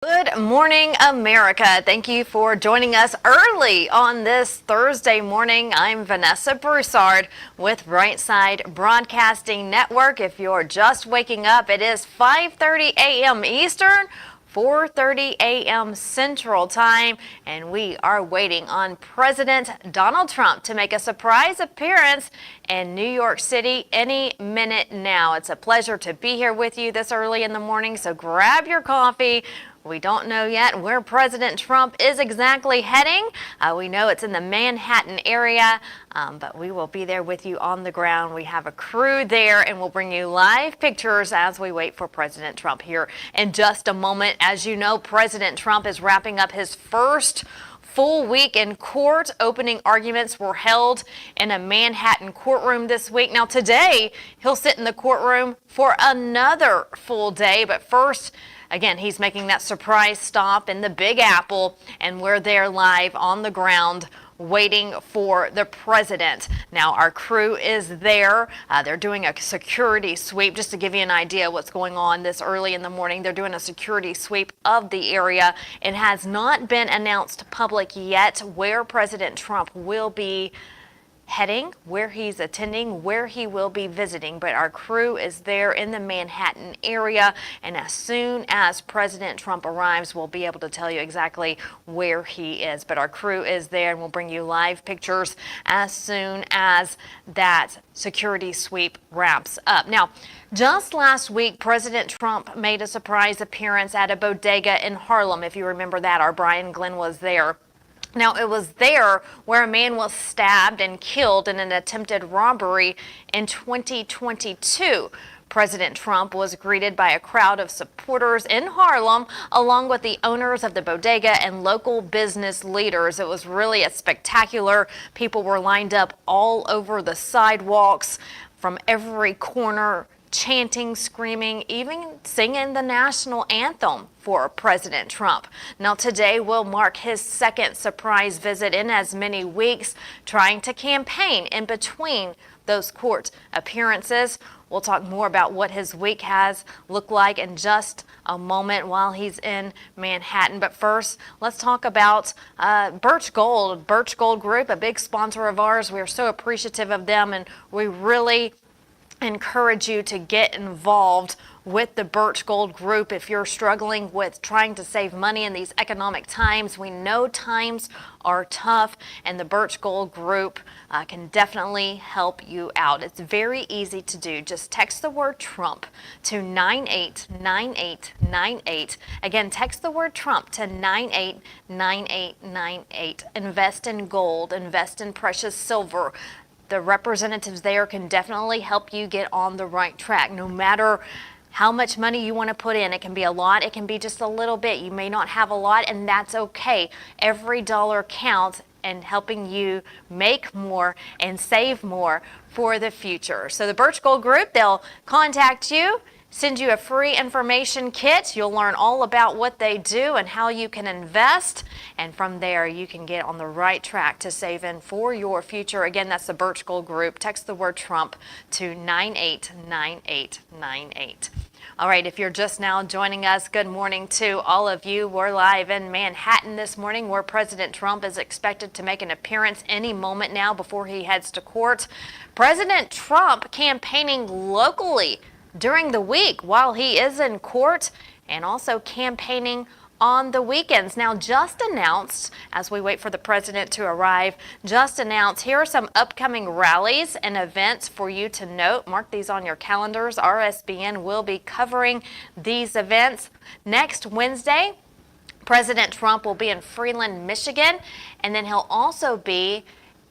Good morning, America. Thank you for joining us early on this Thursday morning. I'm Vanessa Broussard with Brightside Broadcasting Network. If you're just waking up, it is 5:30 a.m. Eastern, 4:30 a.m. Central Time, and we are waiting on President Donald Trump to make a surprise appearance in New York City any minute now. It's a pleasure to be here with you this early in the morning, so grab your coffee. We don't know yet where President Trump is exactly heading. We know it's in the Manhattan area, but we will be there with you on the ground. We have a crew there, and we'll bring you live pictures as we wait for President Trump here in just a moment. As you know, President Trump is wrapping up his first full week in court. Opening arguments were held in a Manhattan courtroom this week. Now today, he'll sit in the courtroom for another full day, but first, again, he's making that surprise stop in the Big Apple, and we're there live on the ground waiting for the president. Now, our crew is there. They're doing a security sweep. Just to give you an idea what's going on this early in the morning, they're doing a security sweep of the area. It has not been announced public yet where President Trump will be heading, where he's attending, where he will be visiting, but our crew is there in the Manhattan area, and as soon as President Trump arrives, we'll be able to tell you exactly where he is. But our crew is there, and we'll bring you live pictures as soon as that security sweep wraps up. Now, just last week, President Trump made a surprise appearance at a bodega in Harlem. If you remember that, our Brian Glenn was there. Now, it was there where a man was stabbed and killed in an attempted robbery in 2022. President Trump was greeted by a crowd of supporters in Harlem, along with the owners of the bodega and local business leaders. It was really a spectacular. People were lined up all over the sidewalks from every corner, chanting, screaming, even singing the national anthem for President Trump. Now, today will mark his second surprise visit in as many weeks, trying to campaign in between those court appearances. We'll talk more about what his week has looked like in just a moment while he's in Manhattan. But first, let's talk about Birch Gold Group, a big sponsor of ours. We are so appreciative of them, and we really encourage you to get involved with the Birch Gold Group if you're struggling with trying to save money in these economic times. We know times are tough, and the Birch Gold Group can definitely help you out. It's very easy to do. Just text the word Trump to 989898. Again, text the word Trump to 989898. Invest in gold, invest in precious silver. The representatives there can definitely help you get on the right track. No matter how much money you want to put in, it can be a lot, it can be just a little bit. You may not have a lot, and that's okay. Every dollar counts in helping you make more and save more for the future. So the Birch Gold Group, they'll contact you, send you a free information kit. You'll learn all about what they do and how you can invest. And from there, you can get on the right track to save in for your future. Again, that's the Birch Gold Group. Text the word Trump to 989898. All right, if you're just now joining us, good morning to all of you. We're live in Manhattan this morning, where President Trump is expected to make an appearance any moment now before he heads to court. President Trump campaigning locally during the week while he is in court, and also campaigning on the weekends. Now, just announced, as we wait for the president to arrive, just announced, here are some upcoming rallies and events for you to note. Mark these on your calendars. RSBN will be covering these events. Next Wednesday, President Trump will be in Freeland, Michigan, and then he'll also be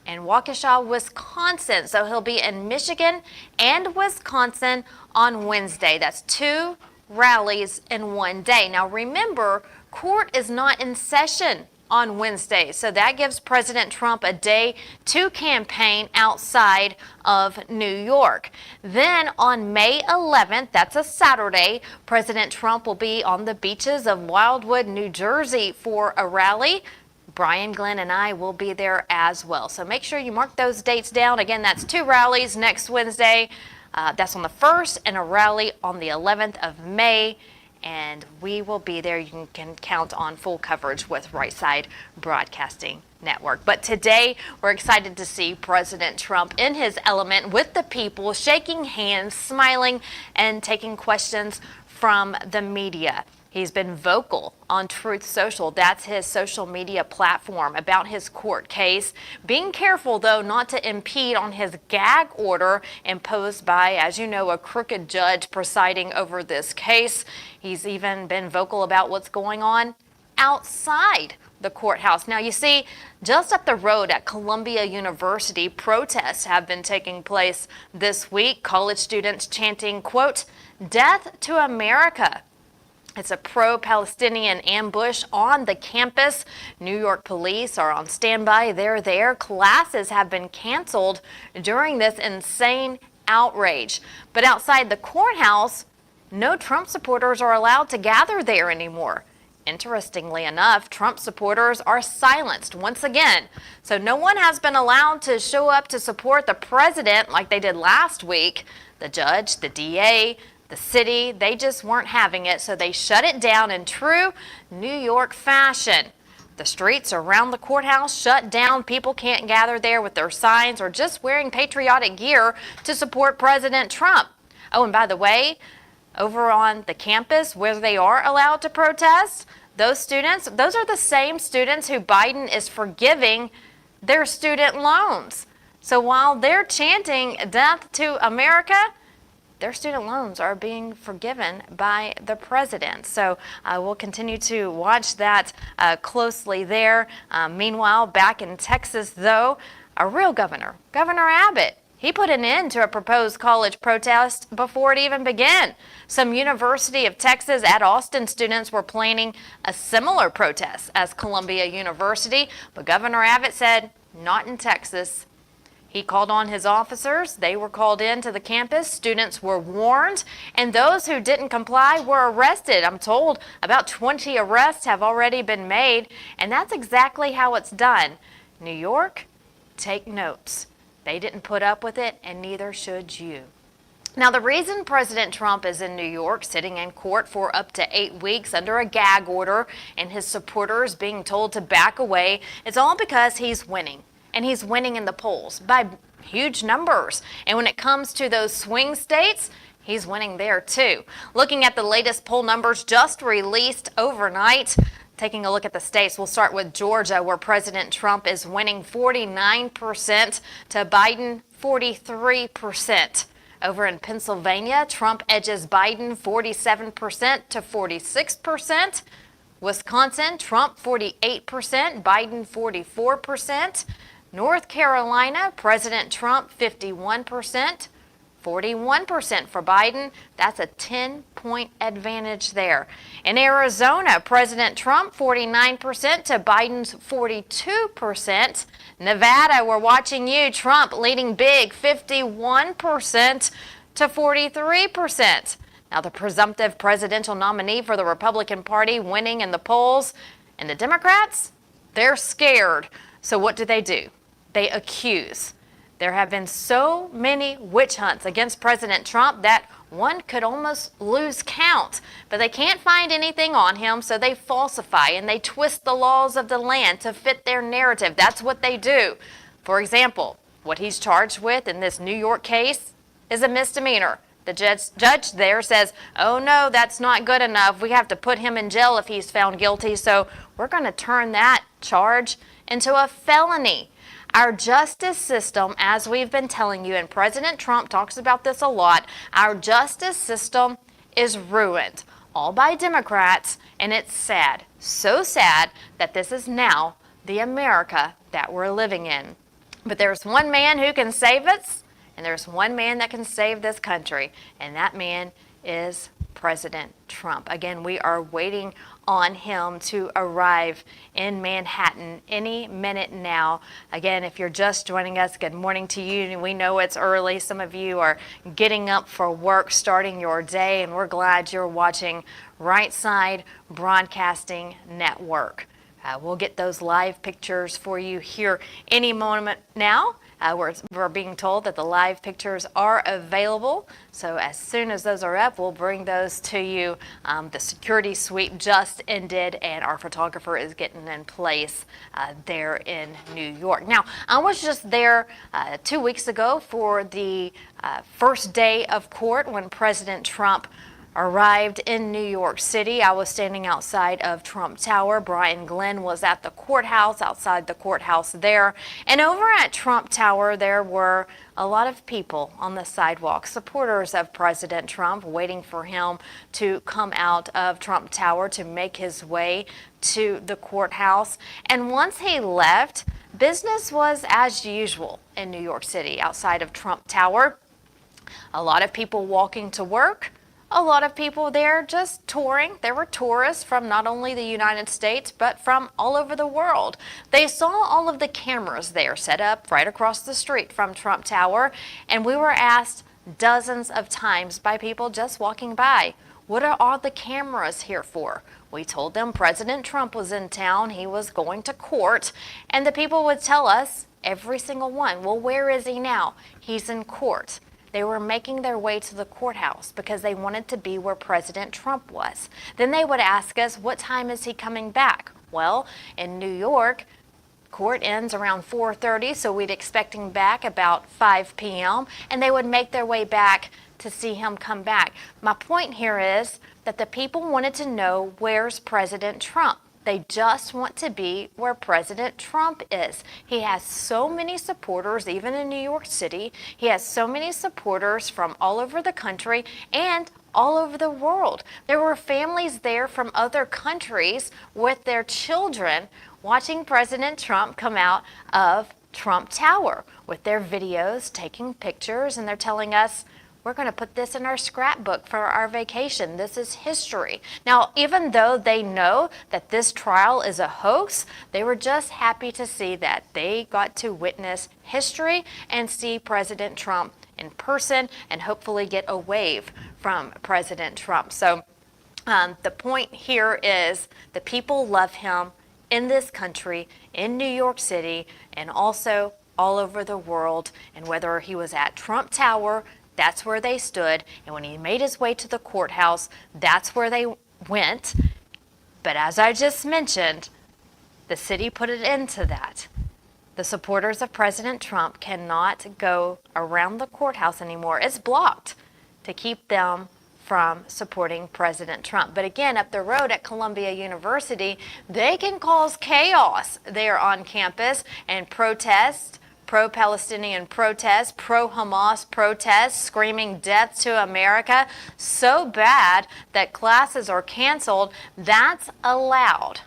in Waukesha, Wisconsin. So he'll be in Michigan and Wisconsin on Wednesday. That's two rallies in one day. Now remember, court is not in session on Wednesday, so that gives President Trump a day to campaign outside of New York. Then on May 11th, that's a Saturday, President Trump will be on the beaches of Wildwood, New Jersey for a rally. Brian Glenn and I will be there as well. So make sure you mark those dates down. Again, that's two rallies next Wednesday. That's on the 1st, and a rally on the 11th of May. and we will be there. You can count on full coverage with Right Side Broadcasting Network. But today, we're excited to see President Trump in his element with the people, shaking hands, smiling, and taking questions from the media. He's been vocal on Truth Social. That's his social media platform about his court case. Being careful, though, not to impede on his gag order imposed by, as you know, a crooked judge presiding over this case. He's even been vocal about what's going on outside the courthouse. Now, you see, just up the road at Columbia University, protests have been taking place this week. College students chanting, quote, "Death to America." It's a pro-Palestinian ambush on the campus. New York police are on standby. They're there. Classes have been canceled during this insane outrage. But outside the courthouse, no Trump supporters are allowed to gather there anymore. Interestingly enough, Trump supporters are silenced once again. So no one has been allowed to show up to support the president like they did last week. The judge, the DA, the city, they just weren't having it, so they shut it down in true New York fashion. The streets around the courthouse shut down. People can't gather there with their signs or just wearing patriotic gear to support President Trump. Oh, and by the way, over on the campus where they are allowed to protest, those students, those are the same students who Biden is forgiving their student loans. So while they're chanting "Death to America," their student loans are being forgiven by the president. So we'll continue to watch that closely there. Meanwhile, back in Texas, though, a real governor, Governor Abbott, he put an end to a proposed college protest before it even began. Some University of Texas at Austin students were planning a similar protest as Columbia University, but Governor Abbott said, not in Texas. He called on his officers. They were called in to the campus. Students were warned, and those who didn't comply were arrested. I'm told about 20 arrests have already been made, and that's exactly how it's done. New York, take notes. They didn't put up with it, and neither should you. Now, the reason President Trump is in New York sitting in court for up to 8 weeks under a gag order and his supporters being told to back away, it's all because he's winning. And he's winning in the polls by huge numbers. And when it comes to those swing states, he's winning there too. Looking at the latest poll numbers just released overnight, taking a look at the states, we'll start with Georgia, where President Trump is winning 49% to Biden 43%. Over in Pennsylvania, Trump edges Biden 47% to 46%. Wisconsin, Trump 48%, Biden 44%. North Carolina, President Trump 51%, 41% for Biden. That's a 10-point advantage there. In Arizona, President Trump 49% to Biden's 42%. Nevada, we're watching you. Trump leading big, 51% to 43%. Now, the presumptive presidential nominee for the Republican Party winning in the polls, and the Democrats, they're scared. So what do? They accuse. There have been so many witch hunts against President Trump that one could almost lose count. But they can't find anything on him, so they falsify and they twist the laws of the land to fit their narrative. That's what they do. For example, what he's charged with in this New York case is a misdemeanor. The judge there says, oh no, that's not good enough. We have to put him in jail if he's found guilty. So we're going to turn that charge into a felony. Our justice system, as we've been telling you, and President Trump talks about this a lot, our justice system is ruined, all by Democrats, and it's sad, so sad that this is now the America that we're living in. But there's one man who can save us, and there's one man that can save this country, and that man is President Trump. Again, we are waiting on him to arrive in Manhattan any minute now. Again, if you're just joining us, good morning to you. We know it's early. Some of you are getting up for work, starting your day, and we're glad you're watching Right Side Broadcasting Network. We'll get those live pictures for you here any moment now We're being told that the live pictures are available. So as soon as those are up, we'll bring those to you. The security sweep just ended, and our photographer is getting in place there in New York. Now, I was just there 2 weeks ago for the first day of court when President Trump arrived in New York City. I was standing outside of Trump Tower. Brian Glenn was at the courthouse, outside the courthouse there. And over at Trump Tower, there were a lot of people on the sidewalk, supporters of President Trump, waiting for him to come out of Trump Tower to make his way to the courthouse. And once he left, business was as usual in New York City outside of Trump Tower. A lot of people walking to work. A lot of people there just touring. There were tourists from not only the United States, but from all over the world. They saw all of the cameras there set up right across the street from Trump Tower, and we were asked dozens of times by people just walking by, what are all the cameras here for? We told them President Trump was in town, he was going to court, and the people would tell us, every single one, well, where is he now? He's in court. They were making their way to the courthouse because they wanted to be where President Trump was. Then they would ask us, what time is he coming back? Well, in New York, court ends around 4:30, so we'd expect him back about 5 p.m., and they would make their way back to see him come back. My point here is that the people wanted to know, where's President Trump? They just want to be where President Trump is. He has so many supporters, even in New York City. He has so many supporters from all over the country and all over the world. There were families there from other countries with their children watching President Trump come out of Trump Tower with their videos, taking pictures, and they're telling us, we're going to put this in our scrapbook for our vacation. This is history. Now, even though they know that this trial is a hoax, they were just happy to see that they got to witness history and see President Trump in person and hopefully get a wave from President Trump. So the point here is the people love him in this country, in New York City, and also all over the world. And whether he was at Trump Tower, that's where they stood, and when he made his way to the courthouse, that's where they went. But as I just mentioned, the city put an end to that. The supporters of President Trump cannot go around the courthouse anymore. It's blocked to keep them from supporting President Trump. But again, up the road at Columbia University, they can cause chaos there on campus and protest. Pro-Palestinian protests, pro-Hamas protests, screaming death to America, so bad that classes are canceled. That's allowed.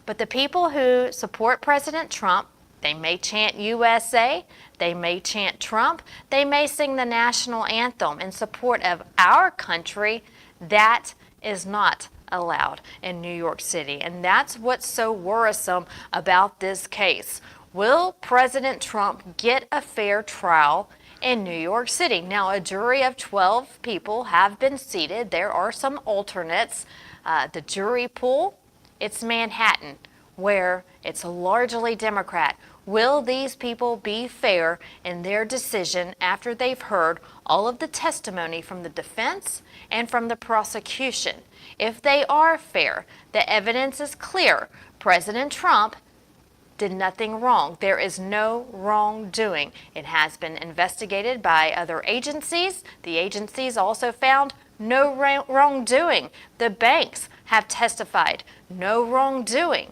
But the people who support President Trump, they may chant USA, they may chant Trump, they may sing the national anthem in support of our country. That is not allowed in New York City. And that's what's so worrisome about this case. Will President Trump get a fair trial in New York City? Now, a jury of 12 people have been seated. There are some alternates. The jury pool, it's Manhattan, where it's largely Democrat. Will these people be fair in their decision after they've heard all of the testimony from the defense and from the prosecution? If they are fair, the evidence is clear. President Trump did nothing wrong. There is no wrongdoing. It has been investigated by other agencies. The agencies also found no wrongdoing. The banks have testified no wrongdoing.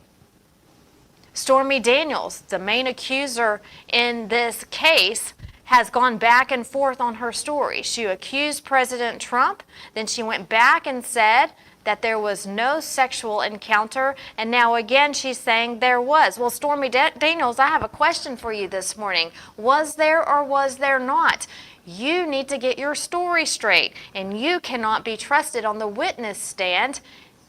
Stormy Daniels, the main accuser in this case, has gone back and forth on her story. She accused President Trump, then she went back and said that there was no sexual encounter, and now again she's saying there was. Well, Stormy Daniels, I have a question for you this morning. Was there or was there not? You need to get your story straight, and you cannot be trusted on the witness stand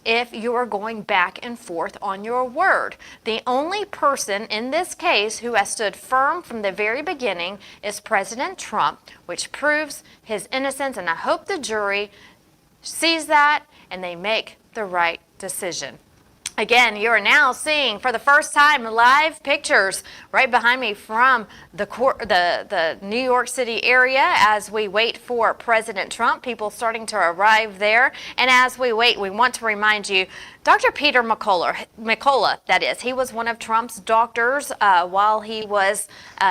if you are going back and forth on your word. The only person in this case who has stood firm from the very beginning is President Trump, which proves his innocence, and I hope the jury sees that and they make the right decision. Again, you are now seeing for the first time live pictures right behind me from the New York City area as we wait for President Trump. People starting to arrive there. And as we wait, we want to remind you, Dr. Peter McCullough, that is, he was one of Trump's doctors while he was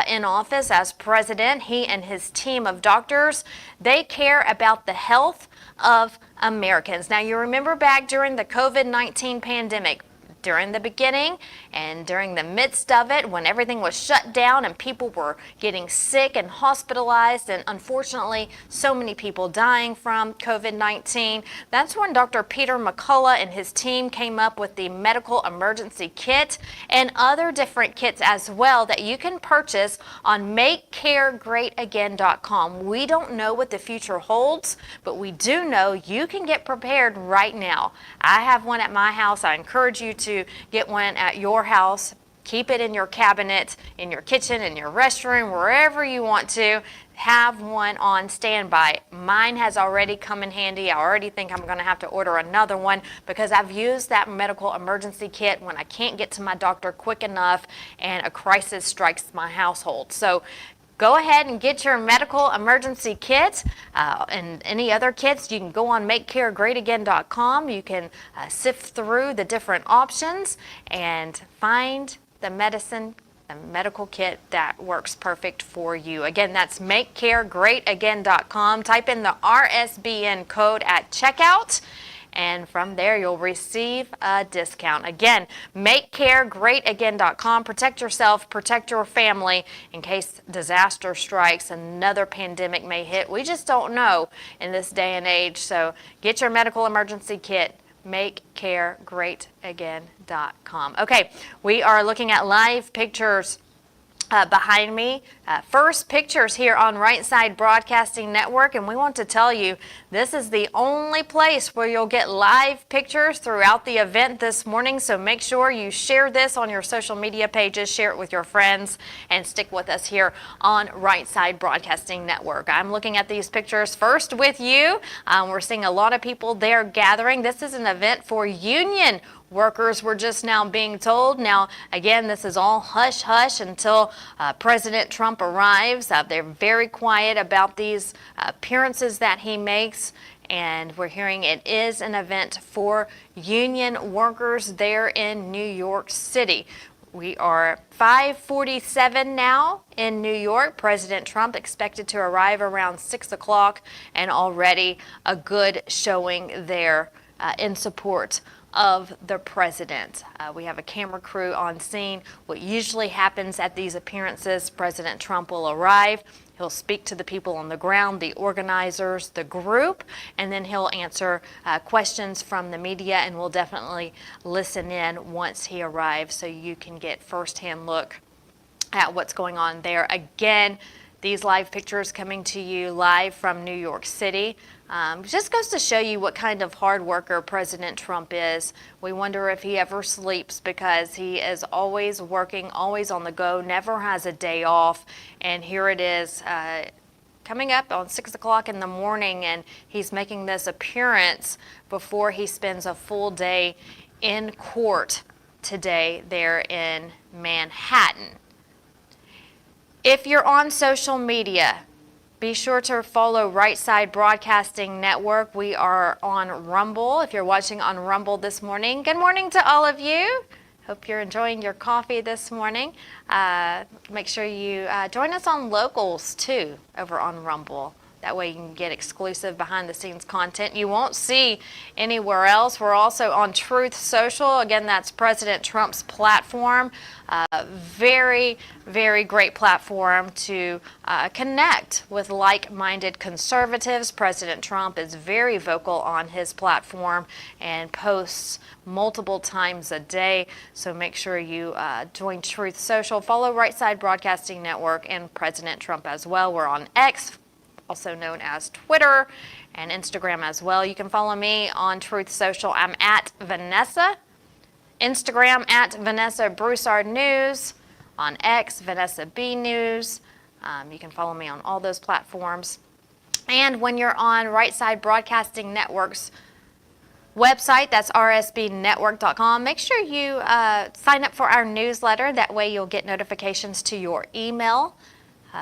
in office as president. He and his team of doctors, they care about the health of Americans. Now, you remember back during the COVID-19 pandemic, during the beginning and during the midst of it, when everything was shut down and people were getting sick and hospitalized, and unfortunately so many people dying from COVID-19, that's when Dr. Peter McCullough and his team came up with the medical emergency kit and other different kits as well that you can purchase on MakeCareGreatAgain.com. We don't know what the future holds, but we do know you can get prepared right now. I have one at my house. I encourage you to get one at your house. Keep it in your cabinet, in your kitchen, in your restroom, wherever you want to. Have one on standby. Mine has already come in handy. I already think I'm going to have to order another one because I've used that medical emergency kit when I can't get to my doctor quick enough and a crisis strikes my household. So go ahead and get your medical emergency kit and any other kits. You can go on MakeCareGreatAgain.com. You can sift through the different options and find the medical kit that works perfect for you. Again, that's MakeCareGreatAgain.com. Type in the RSBN code at checkout, and from there you'll receive a discount. Again, MakeCareGreatAgain.com. Protect yourself, protect your family in case disaster strikes, another pandemic may hit. We just don't know in this day and age. So get your medical emergency kit, MakeCareGreatAgain.com. Okay, we are looking at live pictures behind me. First pictures here on Right Side Broadcasting Network, and we want to tell you this is the only place where you'll get live pictures throughout the event this morning, so make sure you share this on your social media pages, share it with your friends, and stick with us here on Right Side Broadcasting Network. I'm looking at these pictures first with you. We're seeing a lot of people there gathering. This is an event for union workers, we're just now being told. Now, again, this is all hush-hush until President Trump arrives. They're very quiet about these appearances that he makes, and we're hearing it is an event for union workers there in New York City. We are 5:47 now in New York. President Trump expected to arrive around 6 o'clock, and already a good showing there in support of the president. We have a camera crew on scene. What usually happens at these appearances, President Trump will arrive. He'll speak to the people on the ground, the organizers, the group, and then he'll answer questions from the media, and we'll definitely listen in once he arrives so you can get firsthand look at what's going on there. Again, these live pictures coming to you live from New York City. Just goes to show you what kind of hard worker President Trump is. We wonder if he ever sleeps because he is always working, always on the go, never has a day off. And here it is coming up on 6 o'clock in the morning, and he's making this appearance before he spends a full day in court today there in Manhattan. If you're on social media, be sure to follow Right Side Broadcasting Network. We are on Rumble. If you're watching on Rumble this morning, good morning to all of you. Hope you're enjoying your coffee this morning. Make sure you join us on Locals too over on Rumble. That way you can get exclusive behind the scenes content you won't see anywhere else. We're also on Truth Social. Again, that's President Trump's platform. Very, very great platform to connect with like-minded conservatives. President Trump is very vocal on his platform and posts multiple times a day. So make sure you join Truth Social. Follow Right Side Broadcasting Network and President Trump as well. We're on X, also known as Twitter, and Instagram as well. You can follow me on Truth Social. I'm at Vanessa. Instagram at Vanessa Broussard News. On X, Vanessa B News. You can follow me on all those platforms. And when you're on Right Side Broadcasting Network's website. That's rsbnetwork.com. Make sure you sign up for our newsletter. That way you'll get notifications to your email.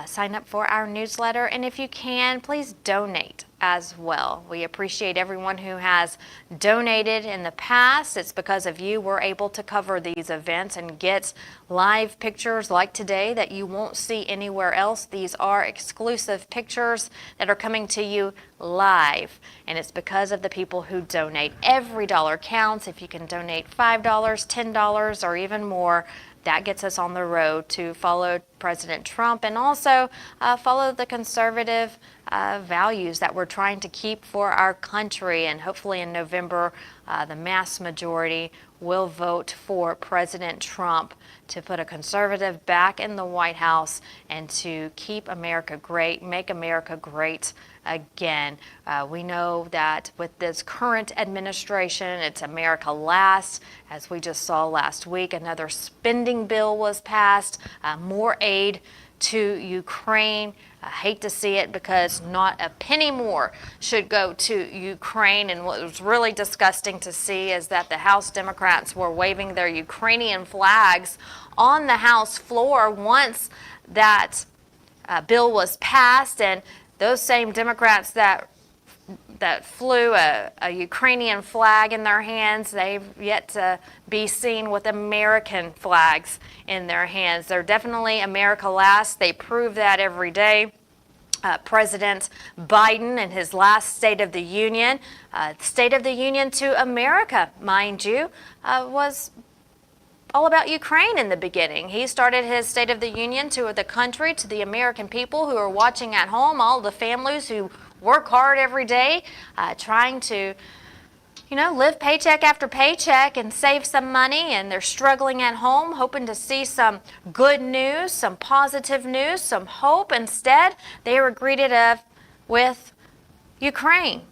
Sign up for our newsletter, and if you can, please donate as well. We appreciate everyone who has donated in the past. It's because of you we're able to cover these events and get live pictures like today that you won't see anywhere else. These are exclusive pictures that are coming to you live, and it's because of the people who donate. Every dollar counts. If you can donate $5, $10, or even more, that gets us on the road to follow President Trump and also follow the conservative values that we're trying to keep for our country. And hopefully in November, the mass majority will vote for President Trump to put a conservative back in the White House and to keep America great, make America great again. We know that with this current administration, it's America last. As we just saw last week, another spending bill was passed, more aid to Ukraine. I hate to see it because not a penny more should go to Ukraine. And what was really disgusting to see is that the House Democrats were waving their Ukrainian flags on the House floor once that bill was passed. And those same Democrats that flew a Ukrainian flag in their hands, they've yet to be seen with American flags in their hands. They're definitely America last. They prove that every day. President Biden in his last State of the Union to America, mind you, was all about Ukraine in the beginning. He started his State of the Union to the country, to the American people who are watching at home, all the families who work hard every day, trying to, live paycheck after paycheck and save some money, and they're struggling at home, hoping to see some good news, some positive news, some hope. Instead, they were greeted with Ukraine.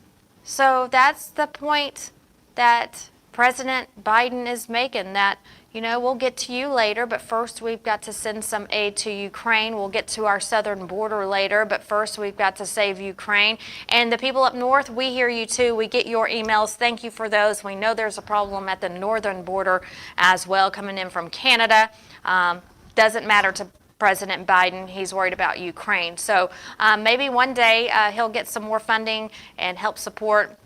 So that's the point that President Biden is making, that we'll get to you later, but first we've got to send some aid to Ukraine. We'll get to our southern border later, but first we've got to save Ukraine. And the people up north, we hear you too. We get your emails. Thank you for those. We know there's a problem at the northern border as well, coming in from Canada. Doesn't matter to President Biden. He's worried about Ukraine. So maybe one day he'll get some more funding and help support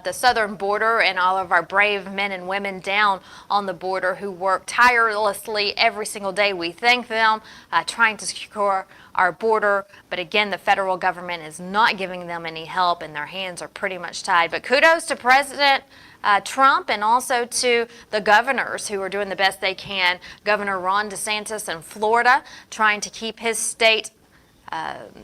the southern border and all of our brave men and women down on the border who work tirelessly every single day. We thank them, trying to secure our border. But again, the federal government is not giving them any help, and their hands are pretty much tied. But kudos to President Trump and also to the governors who are doing the best they can. Governor Ron DeSantis in Florida, trying to keep his state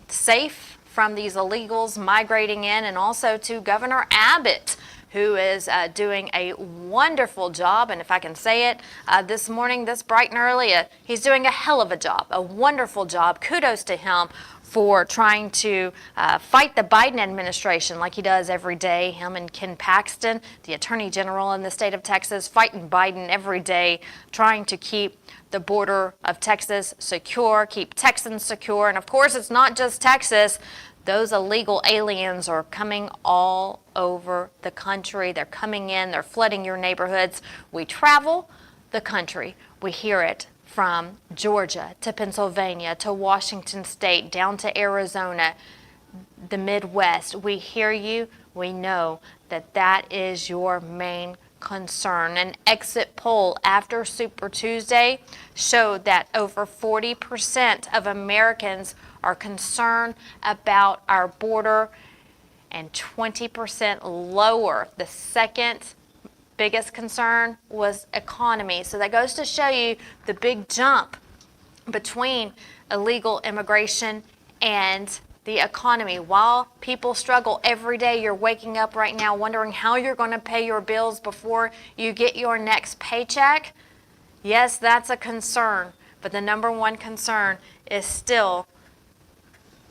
safe from these illegals migrating in, and also to Governor Abbott, who is doing a wonderful job. And if I can say it, this morning, this bright and early, he's doing a hell of a job, a wonderful job. Kudos to him for trying to fight the Biden administration like he does every day. Him and Ken Paxton, the Attorney General in the state of Texas, fighting Biden every day, trying to keep the border of Texas secure, keep Texans secure. And of course, it's not just Texas. Those illegal aliens are coming all over the country. They're coming in, they're flooding your neighborhoods. We travel the country. We hear it from Georgia to Pennsylvania to Washington State, down to Arizona, the Midwest. We hear you. We know that that is your main concern. An exit poll after Super Tuesday showed that over 40% of Americans are concerned about our border, and 20% lower. The second biggest concern was economy. So that goes to show you the big jump between illegal immigration and the economy. While people struggle every day, you're waking up right now wondering how you're going to pay your bills before you get your next paycheck. Yes, that's a concern, but the number one concern is still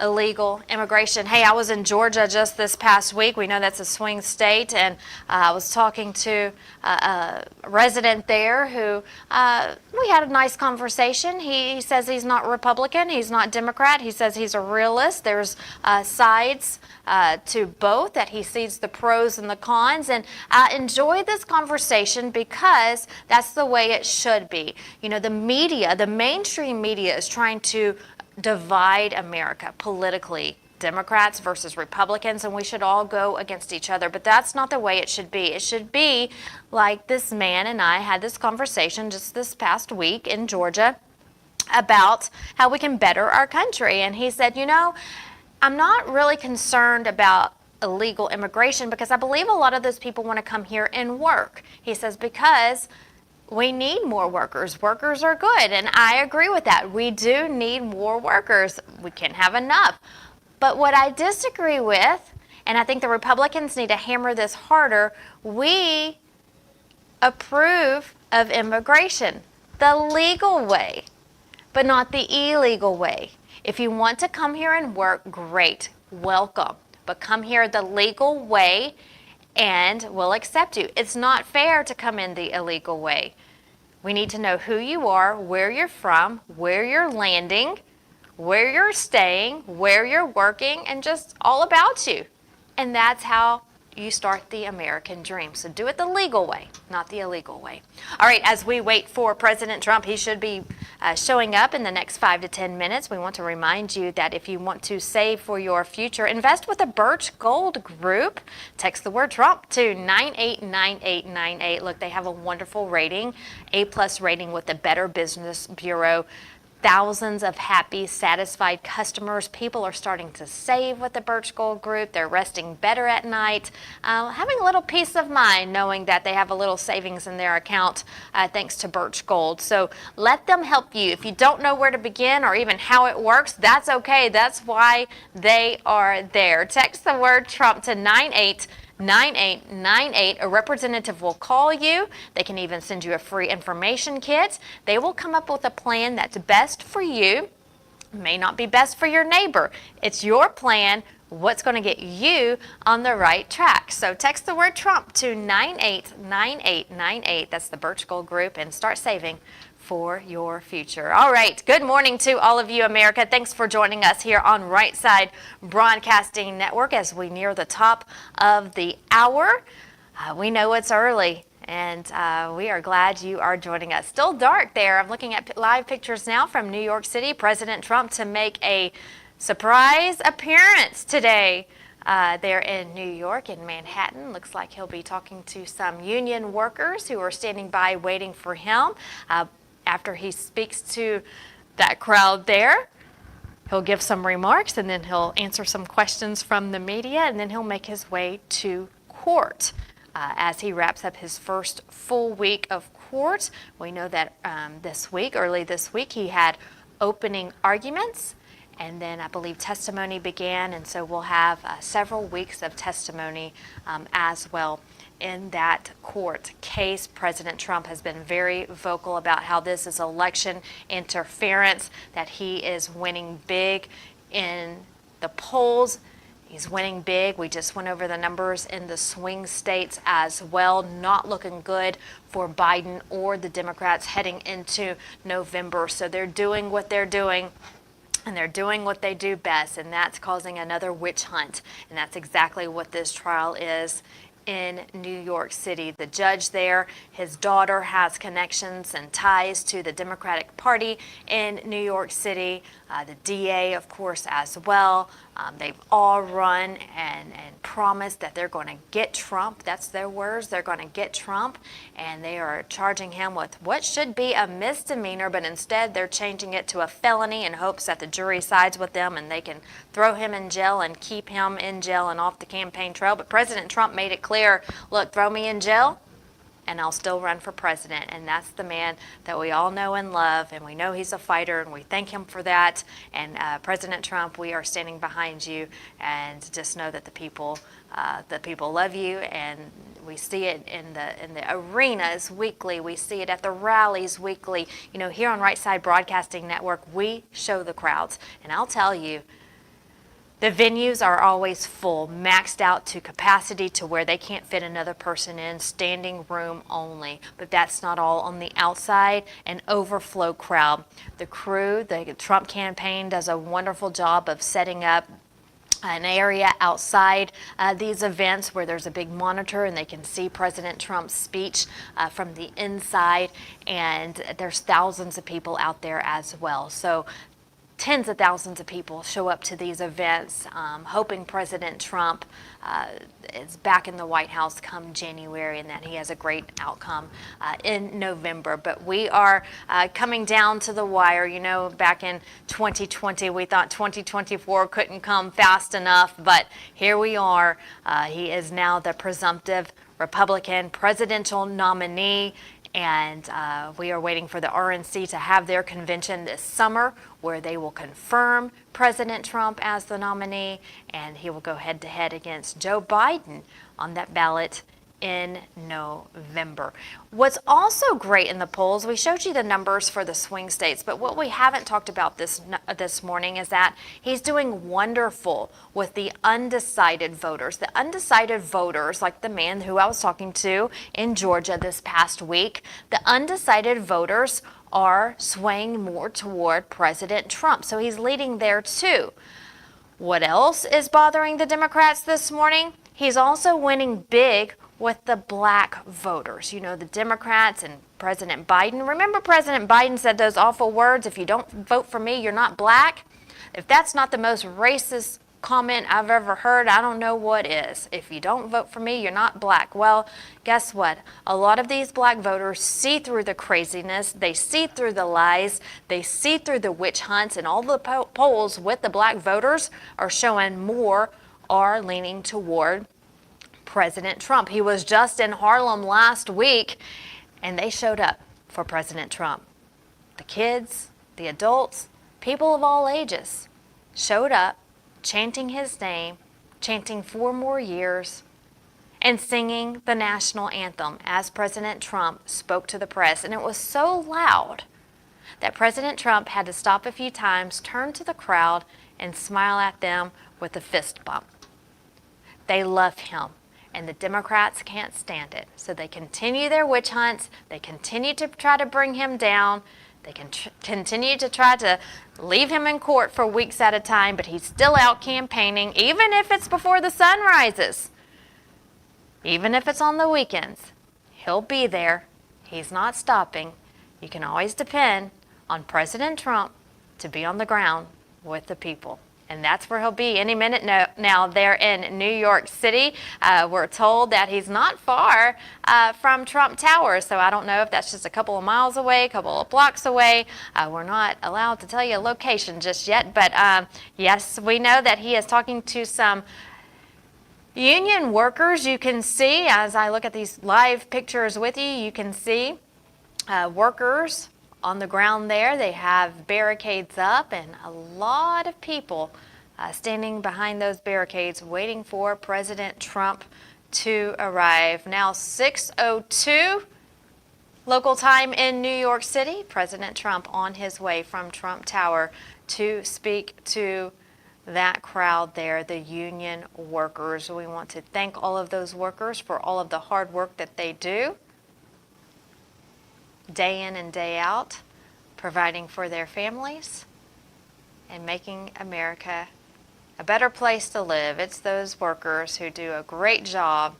illegal immigration. Hey, I was in Georgia just this past week. We know that's a swing state, and I was talking to a resident there who we had a nice conversation. He says he's not Republican, he's not Democrat. He says he's a realist. There's sides to both, that he sees the pros and the cons, and I enjoy this conversation because that's the way it should be. You know, the media, the mainstream media, is trying to divide America politically, Democrats versus Republicans, and we should all go against each other. But that's not the way it should be. It should be like this man and I had this conversation just this past week in Georgia about how we can better our country. And he said, you know, I'm not really concerned about illegal immigration because I believe a lot of those people want to come here and work. He says, because we need more workers. Workers are good, and I agree with that. We do need more workers. We can't have enough. But what I disagree with, and I think the Republicans need to hammer this harder, we approve of immigration the legal way, but not the illegal way. If you want to come here and work, great, welcome. But come here the legal way, and we'll accept you. It's not fair to come in the illegal way. We need to know who you are, where you're from, where you're landing, where you're staying, where you're working, and just all about you. And that's how you start the American dream. So do it the legal way, not the illegal way. All right, as we wait for President Trump, he should be showing up in the next 5 to 10 minutes. We want to remind you that if you want to save for your future, invest with the Birch Gold Group. Text the word Trump to 989898. Look, they have a wonderful rating, A+ rating with the Better Business Bureau. Thousands of happy, satisfied customers. People are starting to save with the Birch Gold Group. They're resting better at night, having a little peace of mind knowing that they have a little savings in their account thanks to Birch Gold. So let them help you. If you don't know where to begin or even how it works, that's okay. That's why they are there. Text the word Trump to 9898. A representative will call you. They can even send you a free information kit. They will come up with a plan that's best for you. May not be best for your neighbor. It's your plan. What's going to get you on the right track? So text the word Trump to 989898. That's the Birch Gold Group, and start saving for your future. All right. Good morning to all of you, America. Thanks for joining us here on Right Side Broadcasting Network as we near the top of the hour. We know it's early, and we are glad you are joining us. Still dark there. I'm looking at live pictures now from New York City. President Trump to make a surprise appearance today there in New York, in Manhattan. Looks like he'll be talking to some union workers who are standing by waiting for him. After he speaks to that crowd there, he'll give some remarks, and then he'll answer some questions from the media, and then he'll make his way to court as he wraps up his first full week of court. We know that early this week, he had opening arguments, and then I believe testimony began, and so we'll have several weeks of testimony as well. In that court case, President Trump has been very vocal about how this is election interference, that he is winning big in the polls. He's winning big. We just went over the numbers in the swing states as well. Not looking good for Biden or the Democrats heading into November. So they're doing what they're doing, and they're doing what they do best, and that's causing another witch hunt. And that's exactly what this trial is in New York City. The judge there, his daughter has connections and ties to the Democratic Party in New York City. The DA, of course, as well. They've all run and promised that they're going to get Trump. That's their words. They're going to get Trump, and they are charging him with what should be a misdemeanor, but instead they're changing it to a felony in hopes that the jury sides with them and they can throw him in jail and keep him in jail and off the campaign trail. But President Trump made it clear, look, throw me in jail, and I'll still run for president. And that's the man that we all know and love, and we know he's a fighter, and we thank him for that. And President Trump, we are standing behind you, and just know that the people love you, and we see it in the arenas weekly. We see it at the rallies weekly. You know, here on Right Side Broadcasting Network, we show the crowds, and I'll tell you, The venues are always full, maxed out to capacity to where they can't fit another person in, standing room only. But that's not all. On the outside, an overflow crowd. The crew, the Trump campaign, does a wonderful job of setting up an area outside these events where there's a big monitor and they can see President Trump's speech from the inside, and there's thousands of people out there as well. So tens of thousands of people show up to these events, hoping President Trump is back in the White House come January and that he has a great outcome in November. But we are coming down to the wire. You know, back in 2020, we thought 2024 couldn't come fast enough, but here we are. He is now the presumptive Republican presidential nominee. And we are waiting for the RNC to have their convention this summer where they will confirm President Trump as the nominee, and he will go head-to-head against Joe Biden on that ballot in November. What's also great in the polls, we showed you the numbers for the swing states, but what we haven't talked about this morning is that he's doing wonderful with the undecided voters. The undecided voters, like the man who I was talking to in Georgia this past week, the undecided voters are swaying more toward President Trump. So he's leading there too. What else is bothering the Democrats this morning? He's also winning big with the black voters. You know, the Democrats and President Biden. Remember President Biden said those awful words, if you don't vote for me, you're not black? If that's not the most racist comment I've ever heard, I don't know what is. If you don't vote for me, you're not black. Well, guess what? A lot of these black voters see through the craziness. They see through the lies. They see through the witch hunts, and all the polls with the black voters are showing more are leaning toward President Trump. He was just in Harlem last week, and they showed up for President Trump. The kids, the adults, people of all ages showed up, chanting his name, chanting 4 more years, and singing the national anthem as President Trump spoke to the press. And it was so loud that President Trump had to stop a few times, turn to the crowd, and smile at them with a fist bump. They love him. And the Democrats can't stand it. So they continue their witch hunts. They continue to try to bring him down. They can continue to try to leave him in court for weeks at a time, but he's still out campaigning, even if it's before the sun rises. Even if it's on the weekends, he'll be there. He's not stopping. You can always depend on President Trump to be on the ground with the people. And that's where he'll be any minute now there in New York City. We're told that he's not far from Trump Tower. So I don't know if that's just a couple of miles away, a couple of blocks away. We're not allowed to tell you a location just yet. But yes, we know that he is talking to some union workers. You can see, as I look at these live pictures with you, you can see workers on the ground there. They have barricades up and a lot of people standing behind those barricades waiting for President Trump to arrive. Now 6:02 local time in New York City. President Trump on his way from Trump Tower to speak to that crowd there, the union workers. We want to thank all of those workers for all of the hard work that they do, day in and day out, providing for their families and making America a better place to live. It's those workers who do a great job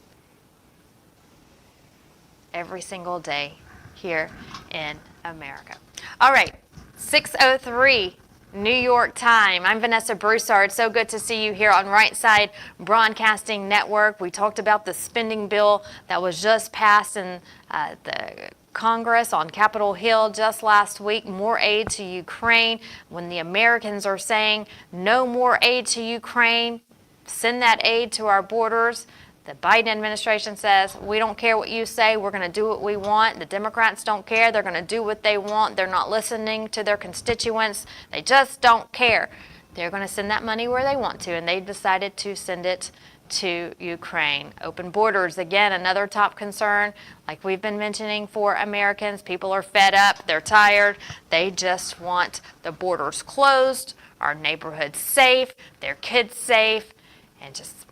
every single day here in America. All right, 6:03 New York time. I'm Vanessa Broussard. So good to see you here on Right Side Broadcasting Network. We talked about the spending bill that was just passed in the Congress on Capitol Hill just last week. More aid to Ukraine. When the Americans are saying no more aid to Ukraine, send that aid to our borders. The Biden administration says, we don't care what you say, we're going to do what we want. The Democrats don't care, they're going to do what they want. They're not listening to their constituents. They just don't care. They're going to send that money where they want to, and they decided to send it to Ukraine. Open borders, again, another top concern. Like we've been mentioning for Americans, people are fed up, they're tired. They just want the borders closed our neighborhoods safe, their kids safe, and just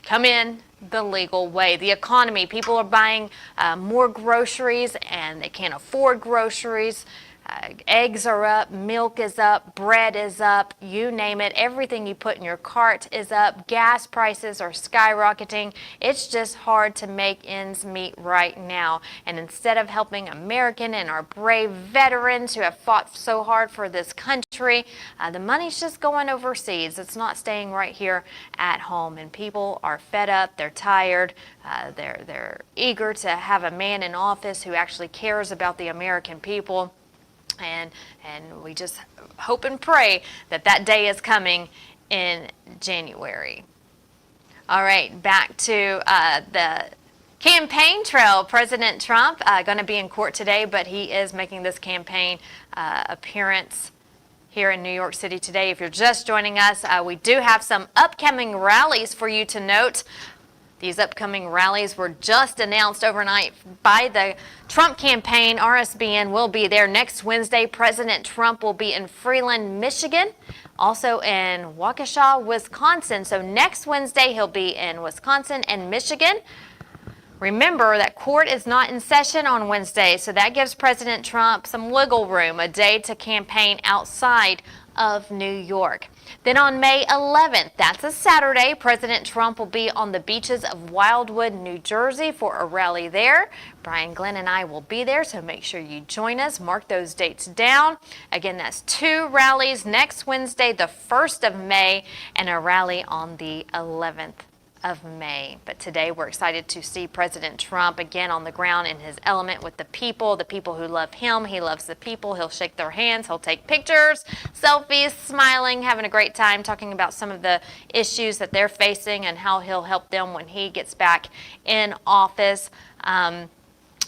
come in the legal way. The economy, people are buying more groceries and they can't afford groceries. Eggs are up, milk is up, bread is up, you name it. Everything you put in your cart is up. Gas prices are skyrocketing. It's just hard to make ends meet right now. And instead of helping American and our brave veterans who have fought so hard for this country, the money's just going overseas. It's not staying right here at home. And people are fed up. They're tired. They're eager to have a man in office who actually cares about the American people. And we just hope and pray that that day is coming in January. All right, back to the campaign trail. President Trump going to be in court today, but he is making this campaign appearance here in New York City today. If you're just joining us, we do have some upcoming rallies for you to note. These upcoming rallies were just announced overnight by the Trump campaign. RSBN will be there next Wednesday. President Trump will be in Freeland, Michigan, also in Waukesha, Wisconsin. So next Wednesday, he'll be in Wisconsin and Michigan. Remember that court is not in session on Wednesday, so that gives President Trump some wiggle room, a day to campaign outside of New York. Then on May 11th, that's a Saturday, President Trump will be on the beaches of Wildwood, New Jersey for a rally there. Brian, Glenn, and I will be there, so make sure you join us. Mark those dates down. Again, that's 2 rallies next Wednesday, the 1st of May, and a rally on the 11th of May. But today we're excited to see President Trump again on the ground in his element with the people who love him. He loves the people. He'll shake their hands. He'll take pictures, selfies, smiling, having a great time, talking about some of the issues that they're facing and how he'll help them when he gets back in office.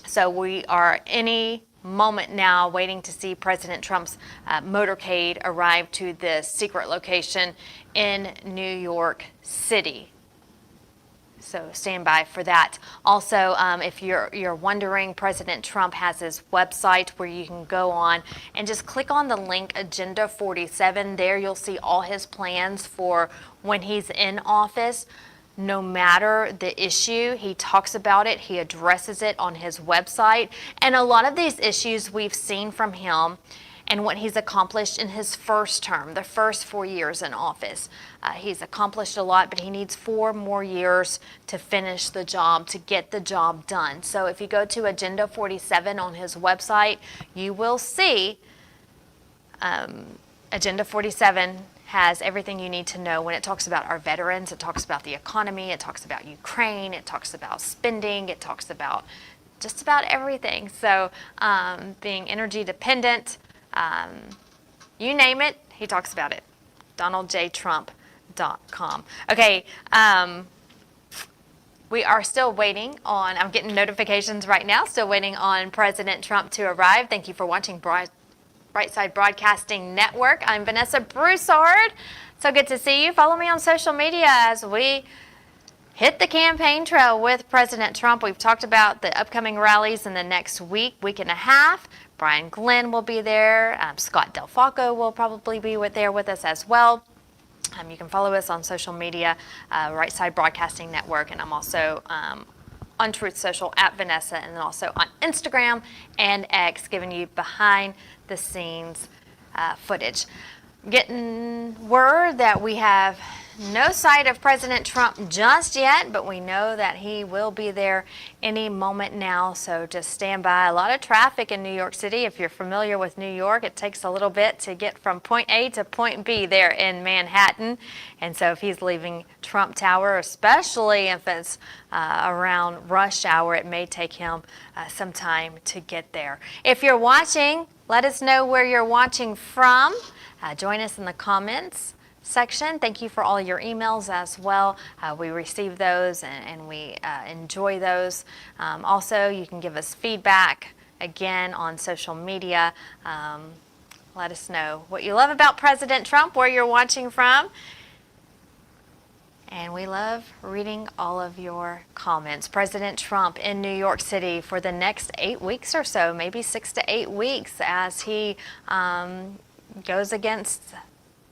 So we are any moment now waiting to see President Trump's motorcade arrive to the secret location in New York City. So stand by for that. Also, if you're wondering, President Trump has his website where you can go on and just click on the link Agenda 47. There you'll see all his plans for when he's in office. No matter the issue, he talks about it, he addresses it on his website. And a lot of these issues we've seen from him and what he's accomplished in his first term, the first 4 years in office. He's accomplished a lot, but he needs 4 more years to finish the job, to get the job done. So if you go to Agenda 47 on his website, you will see Agenda 47 has everything you need to know when it talks about our veterans. It talks about the economy. It talks about Ukraine. It talks about spending. It talks about just about everything. So being energy dependent, you name it, he talks about it. DonaldJTrump.com. Okay, we are still waiting on, I'm getting notifications right now, still waiting on President Trump to arrive. Thank you for watching Brightside Broadcasting Network. I'm Vanessa Broussard. So good to see you. Follow me on social media as we hit the campaign trail with President Trump. We've talked about the upcoming rallies in the next week and a half. Brian Glenn will be there. Scott Del Falco will probably be there with us as well. You can follow us on social media, Right Side Broadcasting Network, and I'm also on Truth Social at Vanessa, and then also on Instagram and X, giving you behind the scenes footage. Getting word that we have no sight of President Trump just yet, but we know that he will be there any moment now, so just stand by. A lot of traffic in New York City. If you're familiar with New York, it takes a little bit to get from point A to point B there in Manhattan, and so if he's leaving Trump Tower, especially if it's around rush hour, it may take him some time to get there. If you're watching, let us know where you're watching from. Join us in the comments section. Thank you for all your emails as well. We receive those and we enjoy those. Also, you can give us feedback again on social media. Let us know what you love about President Trump, where you're watching from. And we love reading all of your comments. President Trump in New York City for the next 8 weeks or so, maybe 6 to 8 weeks, as he goes against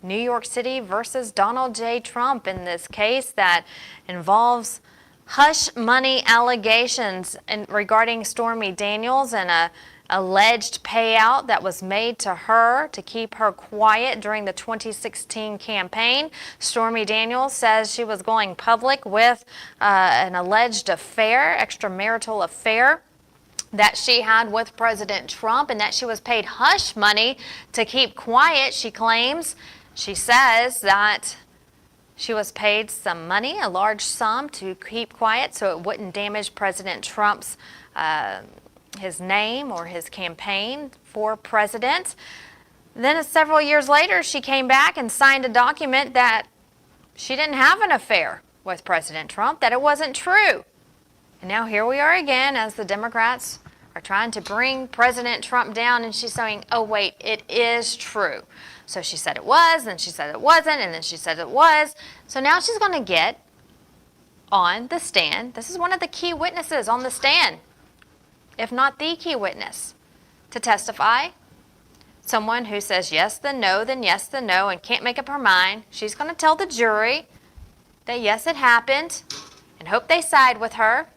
New York City versus Donald J. Trump in this case that involves hush money allegations regarding Stormy Daniels and a alleged payout that was made to her to keep her quiet during the 2016 campaign. Stormy Daniels says she was going public with an alleged affair, extramarital affair, that she had with President Trump, and that she was paid hush money to keep quiet, she claims. She says that she was paid some money, a large sum, to keep quiet so it wouldn't damage President Trump's his name or his campaign for president. Then several years later, she came back and signed a document that she didn't have an affair with President Trump, that it wasn't true. And now here we are again as the Democrats are trying to bring President Trump down, and she's saying, oh wait, it is true. So she said it was, then she said it wasn't, and then she said it was. So now she's going to get on the stand. This is one of the key witnesses on the stand, if not the key witness, to testify. Someone who says yes, then no, then yes, then no, and can't make up her mind. She's going to tell the jury that yes, it happened, and hope they side with her.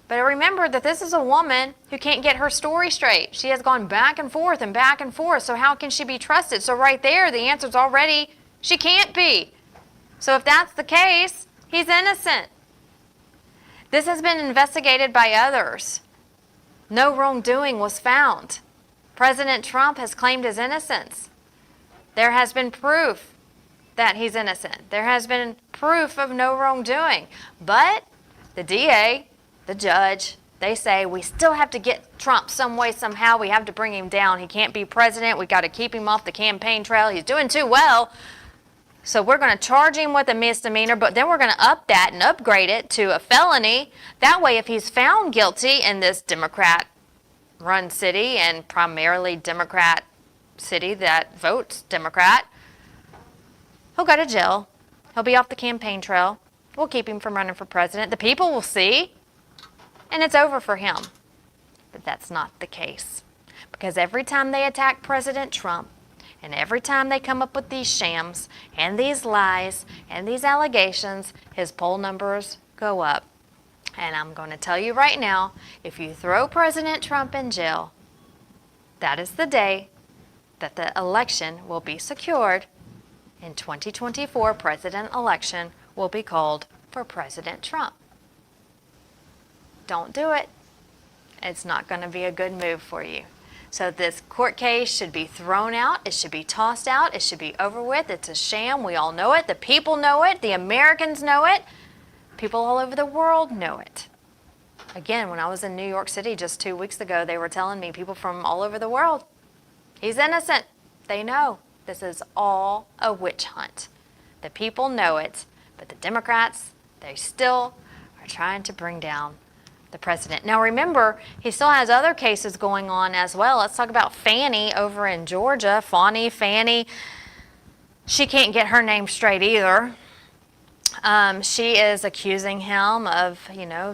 But remember that this is a woman who can't get her story straight. She has gone back and forth and back and forth, so how can she be trusted? So right there, the answer's already, she can't be. So if that's the case, he's innocent. This has been investigated by others. No wrongdoing was found. President Trump has claimed his innocence. There has been proof that he's innocent. There has been proof of no wrongdoing. But the DA, the judge, they say we still have to get Trump some way, somehow. We have to bring him down. He can't be president. We got to keep him off the campaign trail. He's doing too well. So we're going to charge him with a misdemeanor, but then we're going to up that and upgrade it to a felony. That way, if he's found guilty in this Democrat-run city, and primarily Democrat city that votes Democrat, he'll go to jail. He'll be off the campaign trail. We'll keep him from running for president. The people will see, and it's over for him. But that's not the case. Because every time they attack President Trump, and every time they come up with these shams and these lies and these allegations, his poll numbers go up. And I'm going to tell you right now, if you throw President Trump in jail, that is the day that the election will be secured. In 2024 president election will be called for President Trump. Don't do it. It's not going to be a good move for you. So this court case should be thrown out. It should be tossed out. It should be over with. It's a sham. We all know it. The people know it. The Americans know it. People all over the world know it. Again, when I was in New York City just 2 weeks ago, they were telling me, people from all over the world, he's innocent. They know this is all a witch hunt. The people know it, but the Democrats, they still are trying to bring down the president. Now remember, he still has other cases going on as well. Let's talk about Fannie over in Georgia. Fannie. She can't get her name straight either. She is accusing him of,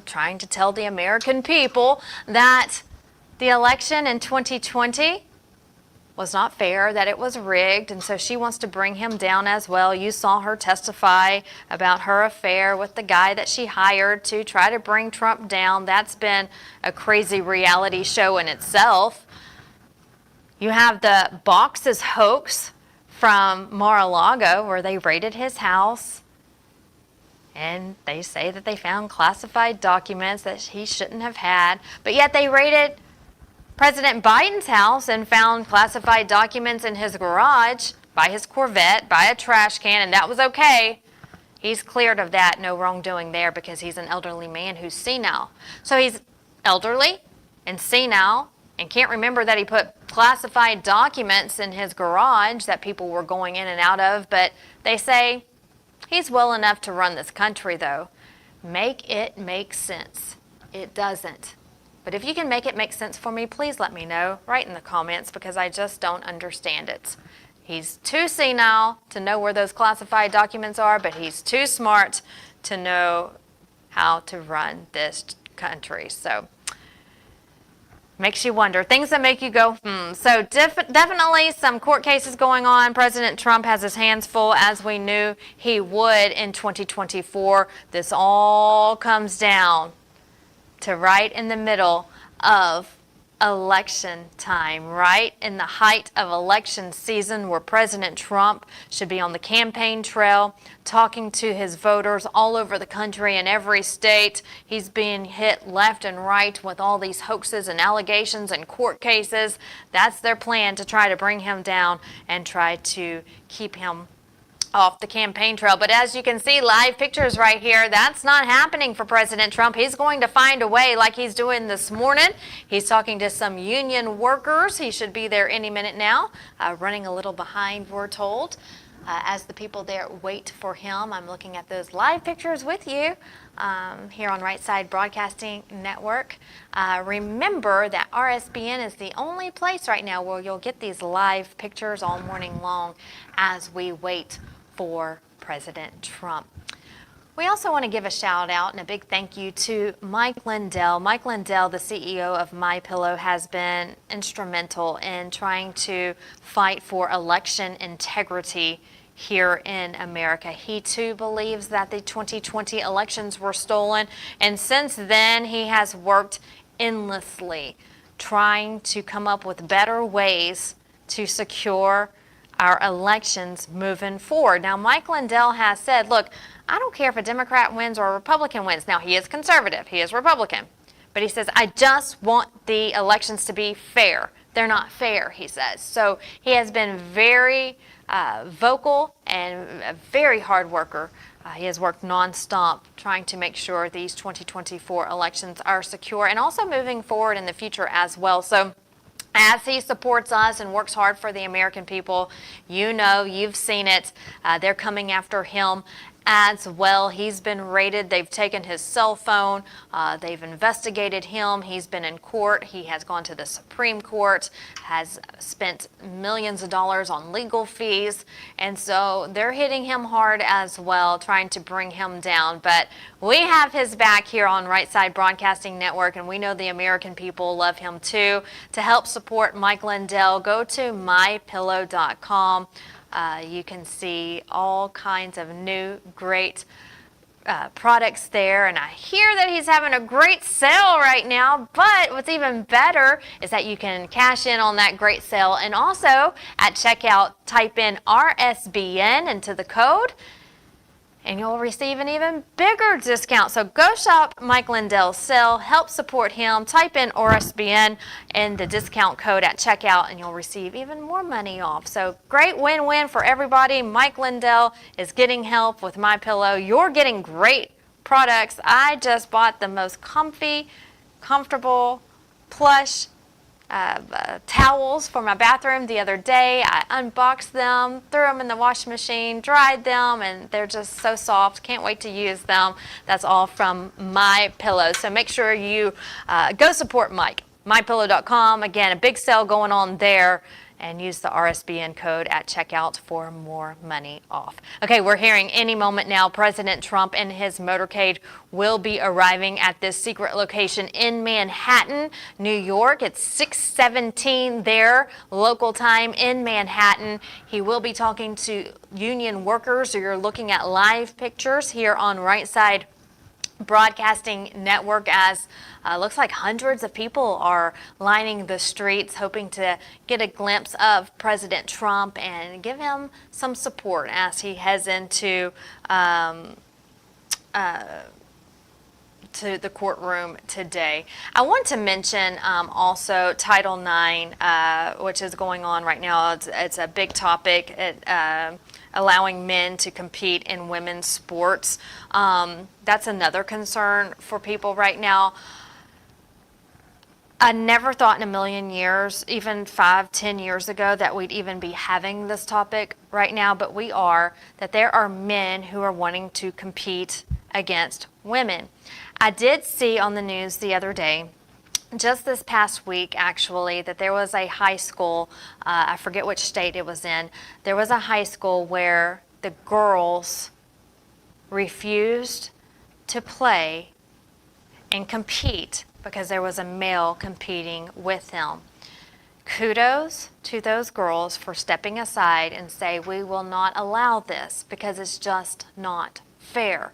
trying to tell the American people that the election in 2020 was not fair, that it was rigged, and so she wants to bring him down as well. You saw her testify about her affair with the guy that she hired to try to bring Trump down. That's been a crazy reality show in itself. You have the boxes hoax from Mar-a-Lago, where they raided his house, and they say that they found classified documents that he shouldn't have had, but yet they raided President Biden's house and found classified documents in his garage, by his Corvette, by a trash can, and that was okay. He's cleared of that, no wrongdoing there, because he's an elderly man who's senile. So he's elderly and senile and can't remember that he put classified documents in his garage that people were going in and out of, but they say he's well enough to run this country, though. Make it make sense. It doesn't. But if you can make it make sense for me, please let me know right in the comments, because I just don't understand it. He's too senile to know where those classified documents are, but he's too smart to know how to run this country. So Makes you wonder. Things that make you go, So definitely some court cases going on. President Trump has his hands full, as we knew he would in 2024. This all comes down to right in the middle of election time, right in the height of election season, where President Trump should be on the campaign trail talking to his voters all over the country in every state. He's being hit left and right with all these hoaxes and allegations and court cases. That's their plan, to try to bring him down and try to keep him off the campaign trail. But as you can see, live pictures right here, that's not happening for President Trump. He's going to find a way, like he's doing this morning. He's talking to some union workers. He should be there any minute now, running a little behind, we're told, as the people there wait for him. I'm looking at those live pictures with you here on Right Side Broadcasting Network. Remember that RSBN is the only place right now where you'll get these live pictures all morning long as we wait for President Trump. We also want to give a shout out and a big thank you to Mike Lindell. Mike Lindell, the CEO of MyPillow, has been instrumental in trying to fight for election integrity here in America. He too believes that the 2020 elections were stolen, and since then he has worked endlessly trying to come up with better ways to secure our elections moving forward. Now, Mike Lindell has said, look, I don't care if a Democrat wins or a Republican wins. Now, he is conservative. He is Republican. But he says, I just want the elections to be fair. They're not fair, he says. So he has been very vocal and a very hard worker. He has worked nonstop trying to make sure these 2024 elections are secure and also moving forward in the future as well. So as he supports us and works hard for the American people, you know, you've seen it. They're coming after him as well. He's been raided. They've taken his cell phone. They've investigated him. He's been in court. He has gone to the Supreme Court, has spent millions of dollars on legal fees. And so they're hitting him hard as well, trying to bring him down. But we have his back here on Right Side Broadcasting Network, and we know the American people love him too. To help support Mike Lindell, go to MyPillow.com. You can see all kinds of new, great products there. And I hear that he's having a great sale right now. But what's even better is that you can cash in on that great sale. And also at checkout, type in RSBN into the code, and you'll receive an even bigger discount. So go shop Mike Lindell's sale, help support him, type in RSBN and the discount code at checkout, and you'll receive even more money off. So great win-win for everybody. Mike Lindell is getting help with MyPillow. You're getting great products. I just bought the most comfortable, plush towels for my bathroom the other day. I unboxed them, threw them in the washing machine, dried them, and they're just so soft. Can't wait to use them. That's all from MyPillow. So make sure you go support Mike. MyPillow.com. Again, a big sale going on there. And use the RSBN code at checkout for more money off. Okay, we're hearing any moment now President Trump and his motorcade will be arriving at this secret location in Manhattan, New York. It's 6:17 there, local time in Manhattan. He will be talking to union workers. So you're looking at live pictures here on Right Side Broadcasting Network as looks like hundreds of people are lining the streets hoping to get a glimpse of President Trump and give him some support as he heads into to the courtroom today. I want to mention also Title IX, which is going on right now. It's a big topic. Allowing men to compete in women's sports. That's another concern for people right now. I never thought in a million years, even 5-10 years ago, that we'd even be having this topic right now, but we are, that there are men who are wanting to compete against women. I did see on the news the other day, just this past week actually, that there was a high school, I forget which state it was in, there was a high school where the girls refused to play and compete because there was a male competing with him. Kudos to those girls for stepping aside and say, we will not allow this because it's just not fair.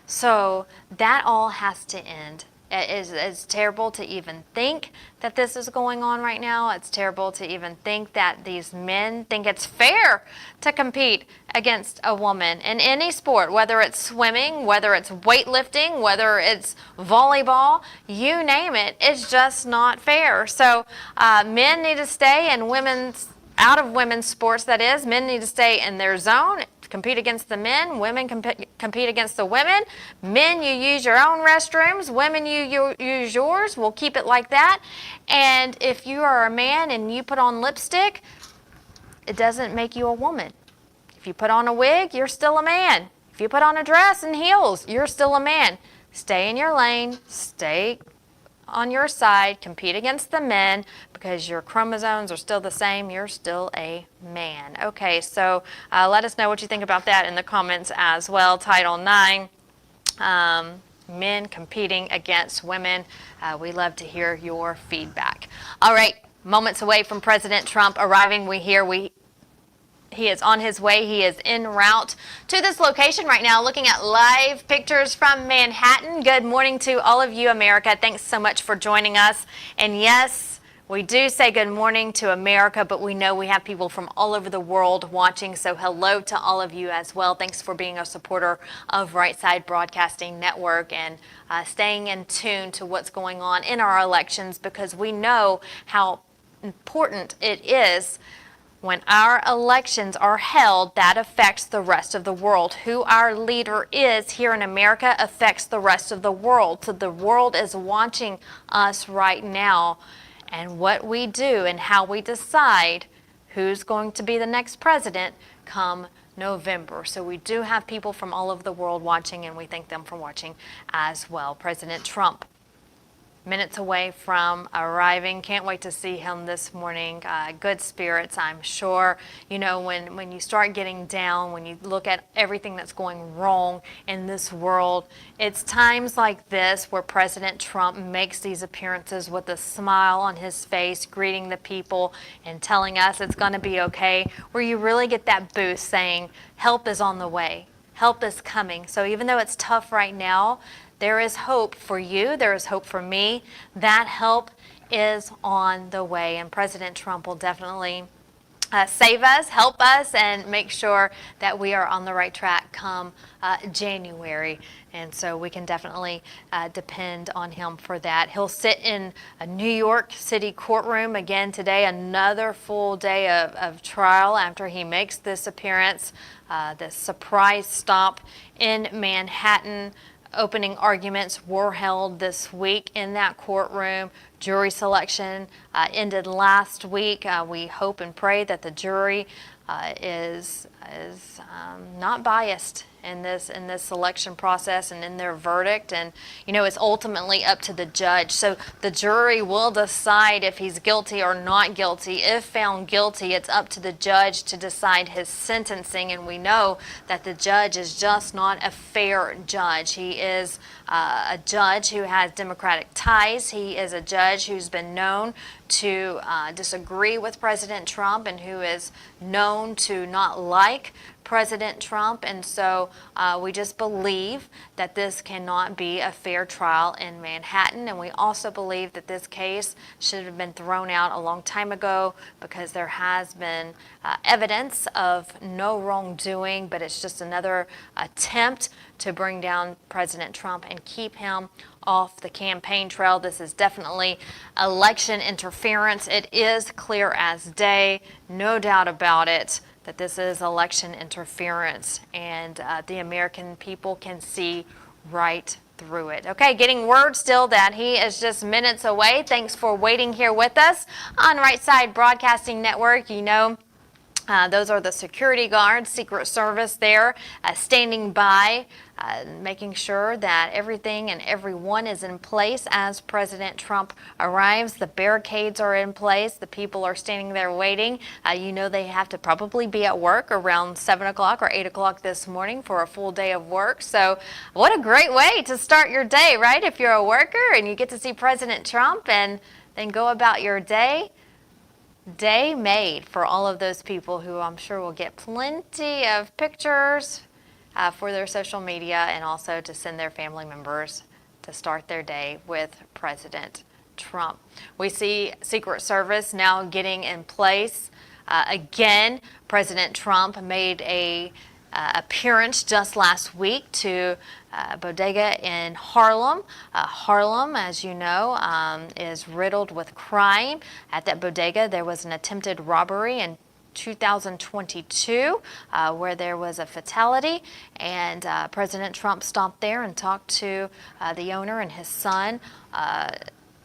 So that all has to end. It's terrible to even think that this is going on right now. It's terrible to even think that these men think it's fair to compete against a woman in any sport, whether it's swimming, whether it's weightlifting, whether it's volleyball, you name it. It's just not fair. So men need to stay in out of women's sports, that is. Men need to stay in their zone, compete against the men. Women compete against the women. Men, you use your own restrooms. Women, you use yours. We'll keep it like that. And if you are a man and you put on lipstick, it doesn't make you a woman. If you put on a wig, you're still a man. If you put on a dress and heels, you're still a man. Stay in your lane. Stay on your side. Compete against the men because your chromosomes are still the same. You're still a man. Okay, so let us know what you think about that in the comments as well. Title IX, men competing against women. We love to hear your feedback. All right, moments away from President Trump arriving. He is on his way. He is en route to this location right now, looking at live pictures from Manhattan. Good morning to all of you, America. Thanks so much for joining us. And yes, we do say good morning to America, but we know we have people from all over the world watching. So hello to all of you as well. Thanks for being a supporter of Right Side Broadcasting Network and staying in tune to what's going on in our elections, because we know how important it is. When our elections are held, that affects the rest of the world. Who our leader is here in America affects the rest of the world. So the world is watching us right now, and what we do and how we decide who's going to be the next president come November. So we do have people from all over the world watching, and we thank them for watching as well. President Trump, minutes away from arriving. Can't wait to see him this morning. Good spirits, I'm sure. You know, when you start getting down, when you look at everything that's going wrong in this world, it's times like this where President Trump makes these appearances with a smile on his face, greeting the people and telling us it's going to be okay, where you really get that boost saying help is on the way. Help is coming. So even though it's tough right now, there is hope for you. There is hope for me. That help is on the way. And President Trump will definitely save us, help us, and make sure that we are on the right track come January. And so we can definitely depend on him for that. He'll sit in a New York City courtroom again today, another full day of trial after he makes this appearance, this surprise stop in Manhattan. Opening arguments were held this week in that courtroom. Jury selection ended last week. We hope and pray that the jury is not biased in this selection process and in their verdict. And you know, it's ultimately up to the judge. So the jury will decide if he's guilty or not guilty. If found guilty, it's up to the judge to decide his sentencing. And we know that the judge is just not a fair judge. He is a judge who has Democratic ties. He is a judge who's been known to disagree with President Trump and who is known to not like President Trump. And so we just believe that this cannot be a fair trial in Manhattan. And we also believe that this case should have been thrown out a long time ago, because there has been evidence of no wrongdoing, but it's just another attempt to bring down President Trump and keep him off the campaign trail. This is definitely election interference. It is clear as day, no doubt about it, that this is election interference, and the American people can see right through it. Okay, getting word still that he is just minutes away. Thanks for waiting here with us on Right Side Broadcasting Network. You know, Those are the security guards, Secret Service there, standing by, making sure that everything and everyone is in place as President Trump arrives. The barricades are in place. The people are standing there waiting. You know they have to probably be at work around 7 o'clock or 8 o'clock this morning for a full day of work. So what a great way to start your day, right? If you're a worker and you get to see President Trump and then go about your day. Day made for all of those people who I'm sure will get plenty of pictures for their social media and also to send their family members to start their day with President Trump. We see Secret Service now getting in place. Again, President Trump made a appearance just last week to bodega in Harlem. Harlem, as you know, is riddled with crime. At that bodega, there was an attempted robbery in 2022 where there was a fatality, and President Trump stopped there and talked to the owner and his son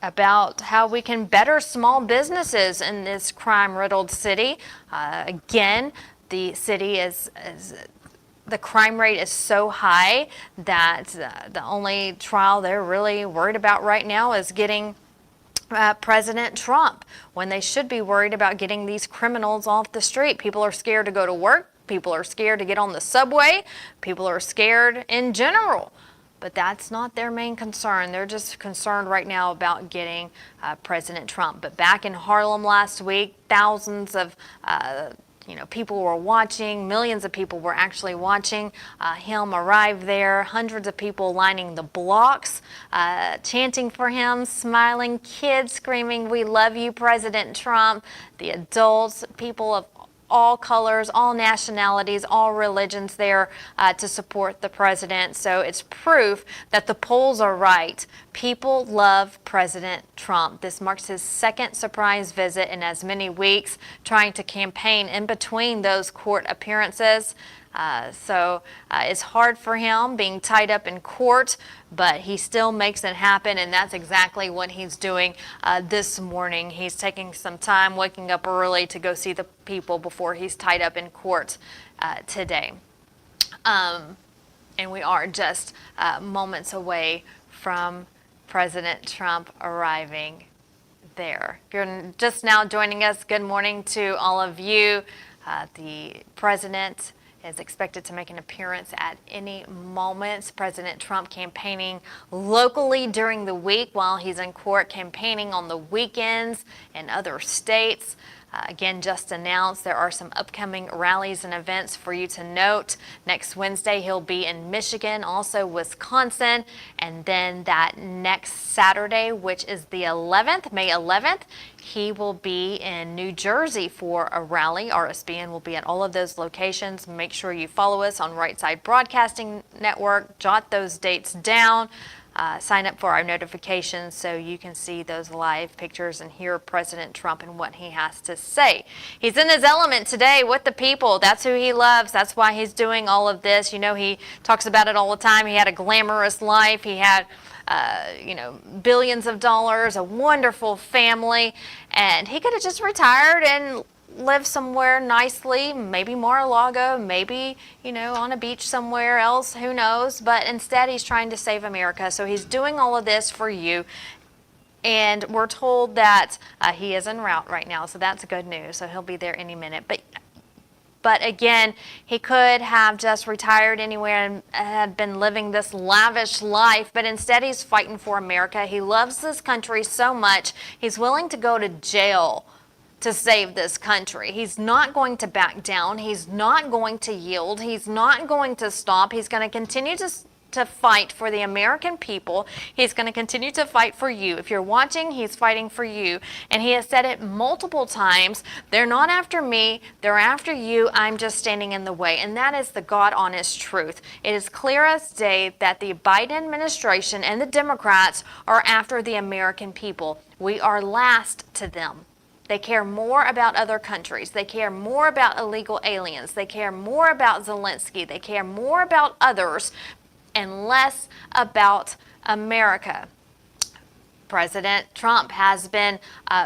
about how we can better small businesses in this crime-riddled city. Again, the city the crime rate is so high that the only trial they're really worried about right now is getting President Trump, when they should be worried about getting these criminals off the street. People are scared to go to work. People are scared to get on the subway. People are scared in general. But that's not their main concern. They're just concerned right now about getting President Trump. But back in Harlem last week, thousands of people were watching. Millions of people were actually watching him arrive there. Hundreds of people lining the blocks, chanting for him, smiling, kids screaming, "We love you, President Trump." The adults, people of all colors, all nationalities, all religions there to support the president. So it's proof that the polls are right. People love President Trump. This marks his second surprise visit in as many weeks, trying to campaign in between those court appearances. So it's hard for him being tied up in court, but he still makes it happen, and that's exactly what he's doing this morning. He's taking some time, waking up early to go see the people before he's tied up in court today. And we are just moments away from President Trump arriving there. If you're just now joining us, good morning to all of you. The president is expected to make an appearance at any moment. President Trump campaigning locally during the week while he's in court, campaigning on the weekends in other states. Again, just announced there are some upcoming rallies and events for you to note. Next Wednesday, he'll be in Michigan, also Wisconsin, and then that next Saturday, which is the 11th, May 11th, he will be in New Jersey for a rally. RSBN will be at all of those locations. Make sure you follow us on Right Side Broadcasting Network. Jot those dates down. Sign up for our notifications so you can see those live pictures and hear President Trump and what he has to say. He's in his element today with the people. That's who he loves. That's why he's doing all of this. You know, he talks about it all the time. He had a glamorous life. He had billions of dollars, a wonderful family, and he could have just retired and live somewhere nicely, maybe Mar-a-Lago, maybe, on a beach somewhere else, who knows, but instead he's trying to save America. So he's doing all of this for you, and we're told that he is en route right now, so that's good news. So he'll be there any minute. But again, he could have just retired anywhere and had been living this lavish life, but instead he's fighting for America. He loves this country so much, he's willing to go to jail to save this country. He's not going to back down. He's not going to yield. He's not going to stop. He's going to continue to fight for the American people. He's going to continue to fight for you. If you're watching, he's fighting for you. And he has said it multiple times. They're not after me. They're after you. I'm just standing in the way. And that is the God honest truth. It is clear as day that the Biden administration and the Democrats are after the American people. We are last to them. They care more about other countries. They care more about illegal aliens. They care more about Zelensky. They care more about others and less about America. President Trump has been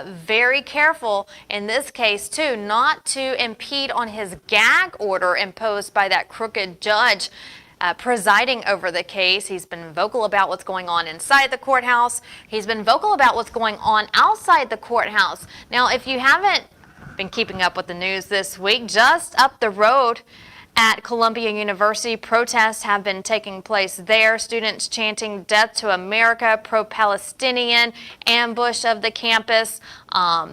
very careful in this case, too, not to impede on his gag order imposed by that crooked judge presiding over the case. He's been vocal about what's going on inside the courthouse. He's been vocal about what's going on outside the courthouse. Now, if you haven't been keeping up with the news this week, just up the road at Columbia University, protests have been taking place there. Students chanting "Death to America," pro-Palestinian ambush of the campus.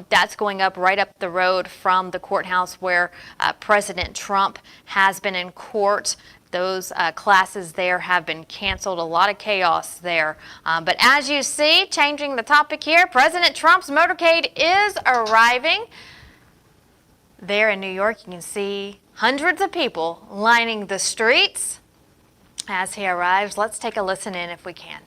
That's going up right up the road from the courthouse where President Trump has been in court. Those classes there have been canceled. A lot of chaos there. But as you see, changing the topic here, President Trump's motorcade is arriving. There in New York, you can see hundreds of people lining the streets as he arrives. Let's take a listen in if we can.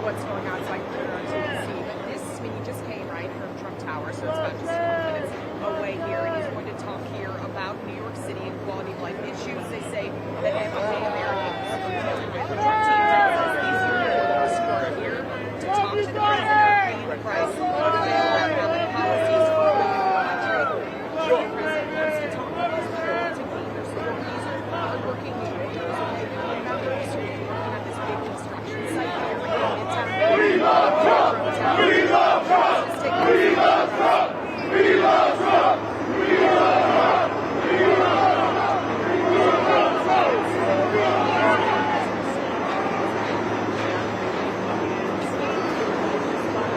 What's going on, so I can put it on TV. But this, I mean, he just came right from Trump Tower, so it's about just 4 minutes away here, and he's going to talk here about New York City and quality of life issues. They say that everyday Americans are dealing with. The Trump team says he's here to talk to the president of paying the price of economic policies for the country. The president wants to talk about his trip to gain their support. These are hardworking New Yorkers. They're working at this big construction site here. We love Trump! We love Trump! We love Trump! We love Trump! We love Trump! We love Trump! We love Trump!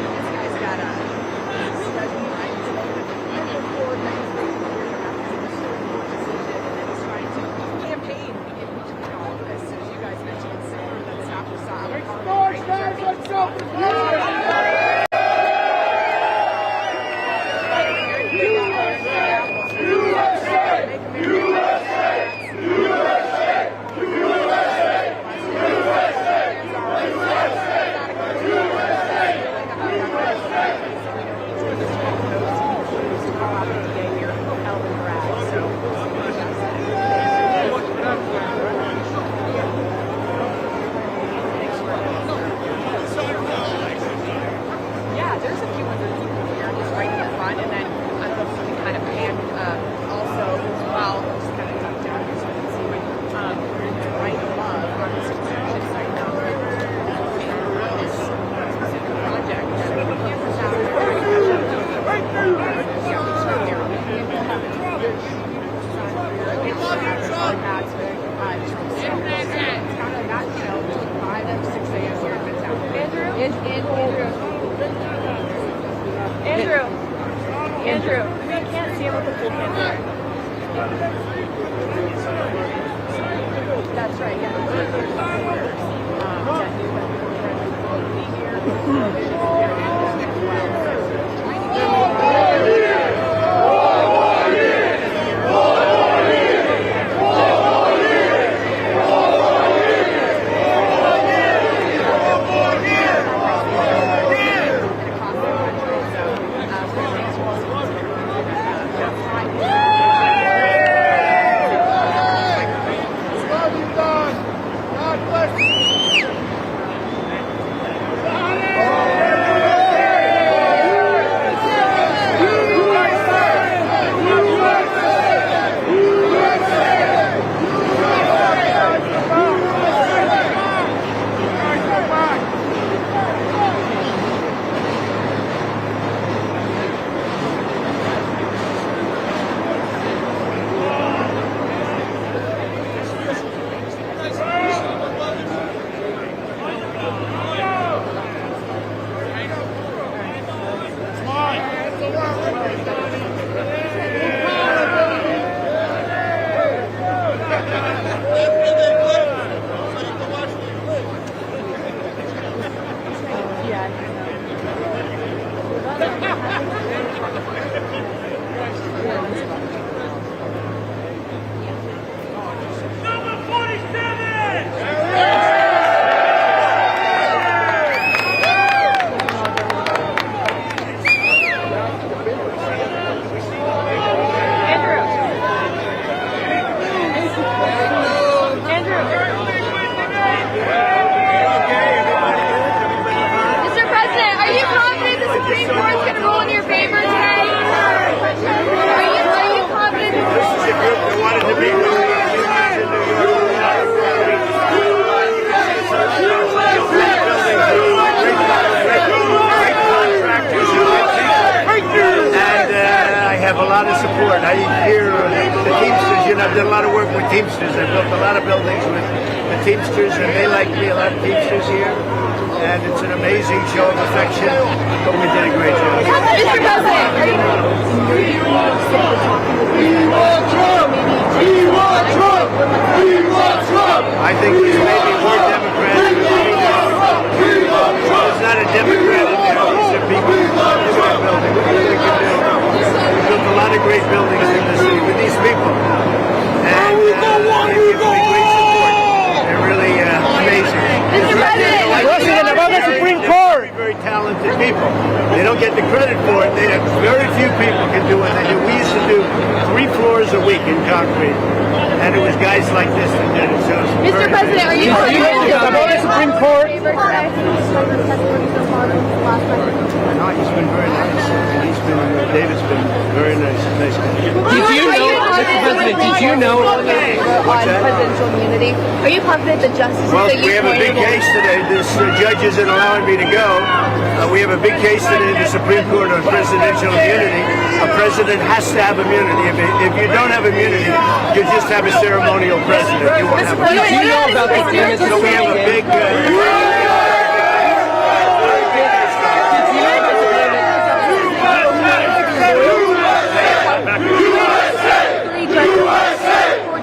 This guy's got a study right before and then he's trying to campaign in between all of this. As you guys mentioned, that's after Saturday. Yeah, there's a few hundred people here just right in the front, and then I don't know if something kind of panned also as well. Just kind of tucked down here so you can see right above on this construction site now. This specific project that the campus out there. Andrew, we can't see him with the full camera. That's right, yeah. Love you guys! Teamsters. I built a lot of buildings with the Teamsters, and they like me, a lot of Teamsters here. And it's an amazing show of affection, but we did a great job. Mr. President, we want Trump! We want Trump! We want Trump! I think he's maybe more Democratic. There's not a Democrat in there. These are people who love our building. What do we can do? We built a lot of great buildings in the city with these people. And they give me great support. They're really amazing. Mr. President, about the Supreme Court. Very talented people. They don't get the credit for it. Very few people can do what they do. We used to do 3 floors a week in concrete, and it was guys like this that did it. So Mr. President, are you about the Supreme Court? No, he's been very nice. David's been very nice. Nice guy. Did you know, Mr. President, did you know on presidential immunity? Are you confident the justices Well, that you we have a big case today. This judge isn't allowing me to go. We have a big case today in the Supreme Court on presidential immunity. A president has to have immunity. If you don't have immunity, you just have a ceremonial president. You won't have immunity. Do you know about the damage? So we have a big...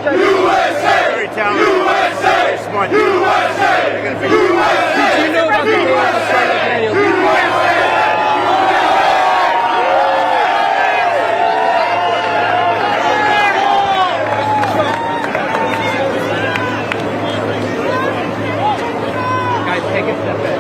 Very talented. Very smart. They're gonna figure it out. Did you know about the Guys, take a step back.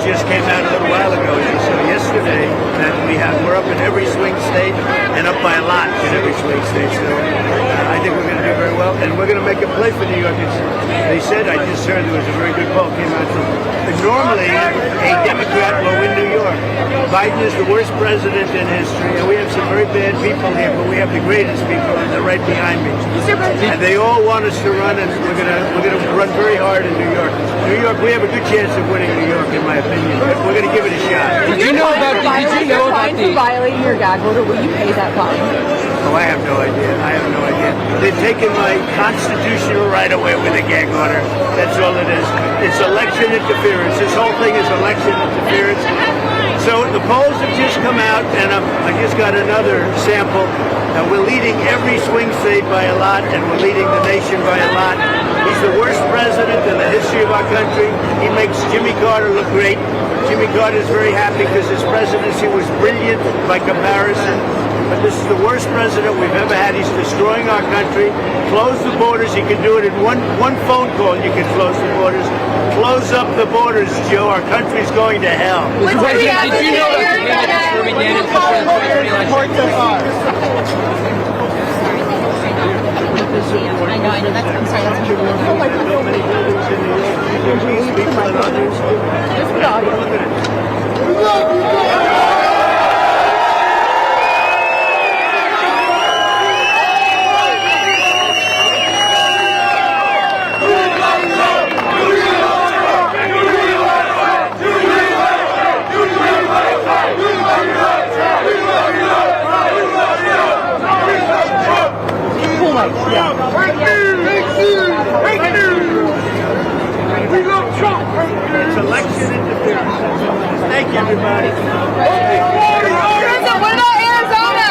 just came out a little while ago, as you saw yesterday, that we're up in every swing state and up by a lot in every swing state. So I think we're going to do very well, and we're going to make a play for New York. They said, I just heard there was a very good poll came out from. Normally, a Democrat will win New York. Biden is the worst president in history, and we have some very bad people here, but we have the greatest people, and they're right behind me. And they all want us to run, and we're gonna run very hard in New York. New York, we have a good chance of winning New York, in my opinion. We're going to give it a shot. Did you know about the violating your gag order? Will you pay that fine? Oh, I have no idea. They've taken my constitutional right away with a gag order. That's all it is. It's election interference. This whole thing is election interference. So the polls have just come out, and I just got another sample. We're leading every swing state by a lot, and we're leading the nation by a lot. He's the worst president in the history of our country. He makes Jimmy Carter look great. Jimmy Carter is very happy because his presidency was brilliant by comparison. But this is the worst president we've ever had. He's destroying our country. Close the borders. He can do it in one phone call. You can close the borders. Close up the borders, Joe. Our country's going to hell. Mr. President, did you know that the again before the 2023 election? I know. I'm sorry. Just the audio. It's election interference. Thank you, everybody. President, what about Arizona?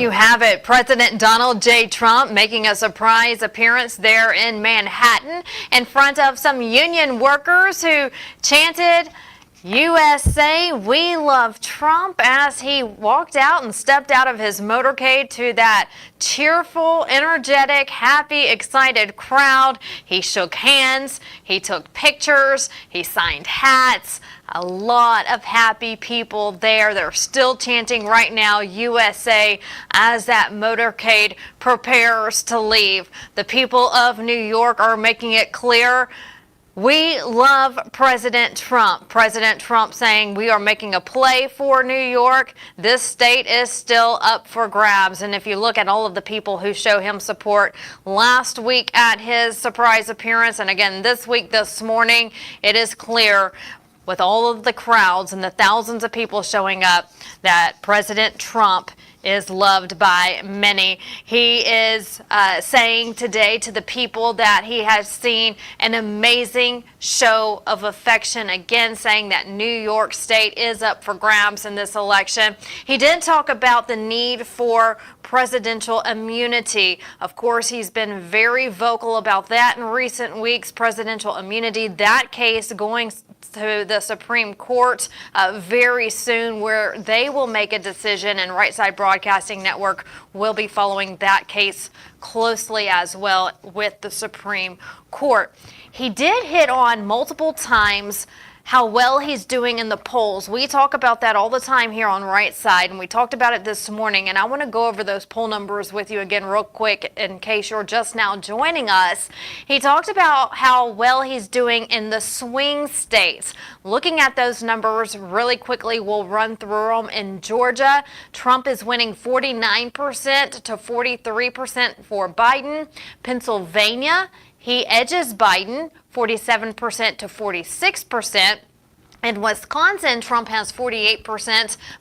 Have it. President Donald J. Trump making a surprise appearance there in Manhattan in front of some union workers who chanted, USA, we love Trump, as he walked out and stepped out of his motorcade to that cheerful, energetic, happy, excited crowd. He shook hands, he took pictures, he signed hats. A lot of happy people there. They're still chanting right now, USA, as that motorcade prepares to leave. The people of New York are making it clear, we love President Trump. President Trump saying we are making a play for New York. This state is still up for grabs. And if you look at all of the people who show him support last week at his surprise appearance, and again this week, this morning, it is clear with all of the crowds and the thousands of people showing up that President Trump is loved by many. He is saying today to the people that he has seen an amazing show of affection, again saying that New York State is up for grabs in this election. He did talk about the need for presidential immunity. Of course, he's been very vocal about that in recent weeks. Presidential immunity, that case going to the Supreme Court very soon, where they will make a decision, and Right Side Broadcasting Network will be following that case closely as well with the Supreme Court. He did hit on multiple times how well he's doing in the polls. We talk about that all the time here on Right Side, and we talked about it this morning, and I want to go over those poll numbers with you again real quick in case you're just now joining us. He talked about how well he's doing in the swing states. Looking at those numbers really quickly, we'll run through them. In Georgia, Trump is winning 49% to 43% for Biden. Pennsylvania, he edges Biden 47% to 46%. In Wisconsin, Trump has 48%,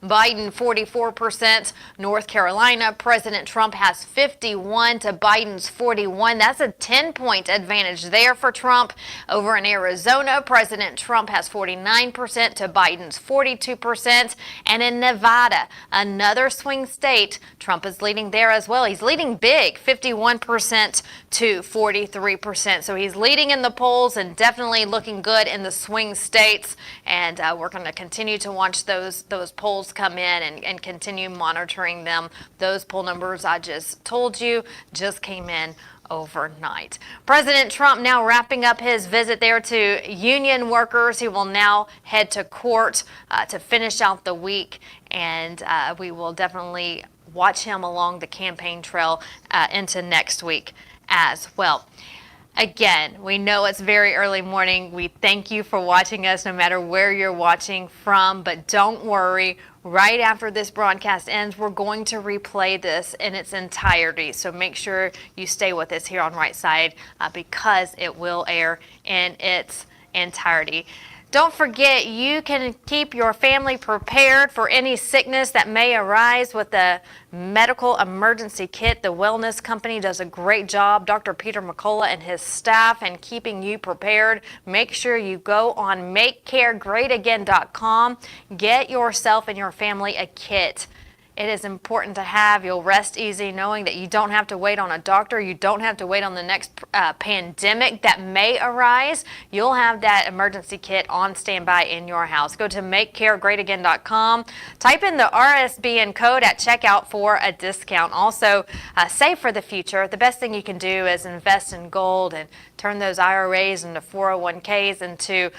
Biden 44%. North Carolina, President Trump has 51 to Biden's 41. That's a 10-point advantage there for Trump. Over in Arizona, President Trump has 49% to Biden's 42%. And in Nevada, another swing state, Trump is leading there as well. He's leading big, 51% to 43%. So he's leading in the polls and definitely looking good in the swing states. And we're going to continue to watch those polls come in and continue monitoring them. Those poll numbers I just told you just came in overnight. President Trump now wrapping up his visit there to union workers. He will now head to court to finish out the week, and we will definitely watch him along the campaign trail into next week as well. Again, we know it's very early morning. We thank you for watching us no matter where you're watching from, but don't worry. Right after this broadcast ends, we're going to replay this in its entirety. So make sure you stay with us here on Right Side because it will air in its entirety. Don't forget, you can keep your family prepared for any sickness that may arise with the medical emergency kit. The wellness company does a great job, Dr. Peter McCullough and his staff, in keeping you prepared. Make sure you go on MakeCareGreatAgain.com. Get yourself and your family a kit. It is important to have. You'll rest easy knowing that you don't have to wait on a doctor. You don't have to wait on the next pandemic that may arise. You'll have that emergency kit on standby in your house. Go to MakeCareGreatAgain.com. Type in the RSBN code at checkout for a discount. Also, save for the future. The best thing you can do is invest in gold and turn those IRAs into 401ks into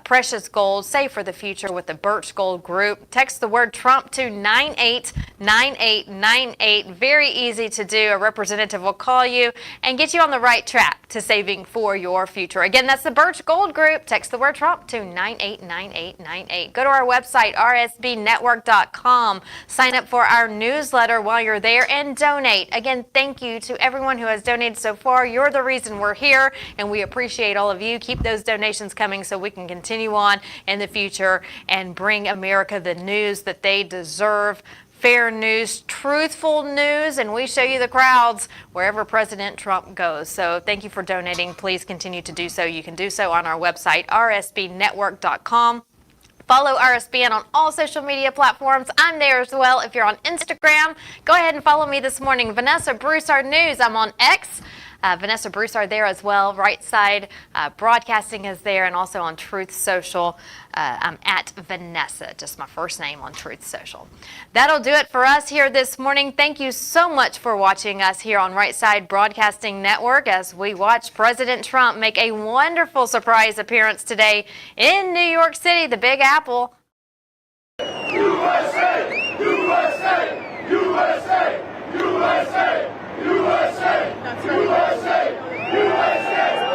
precious gold. Save for the future with the Birch Gold Group. Text the word Trump to 989898. Very easy to do. A representative will call you and get you on the right track to saving for your future. Again, that's the Birch Gold Group. Text the word Trump to 989898. Go to our website, RSBNetwork.com. Sign up for our newsletter while you're there and donate. Again, thank you to everyone who has donated so far. You're the reason we're here, and we appreciate all of you. Keep those donations coming so we can continue on in the future and bring America the news that they deserve. Fair news, truthful news, and we show you the crowds wherever President Trump goes. So thank you for donating. Please continue to do so. You can do so on our website, rsbnetwork.com. Follow RSBN on all social media platforms. I'm there as well. If you're on Instagram, go ahead and follow me this morning. Vanessa Broussard News. I'm on X. Vanessa Broussard there as well. Right Side Broadcasting is there, and also on Truth Social. I'm at Vanessa, just my first name on Truth Social. That'll do it for us here this morning. Thank you so much for watching us here on Right Side Broadcasting Network as we watch President Trump make a wonderful surprise appearance today in New York City, the Big Apple. USA! USA! USA! USA! USA! USA! USA!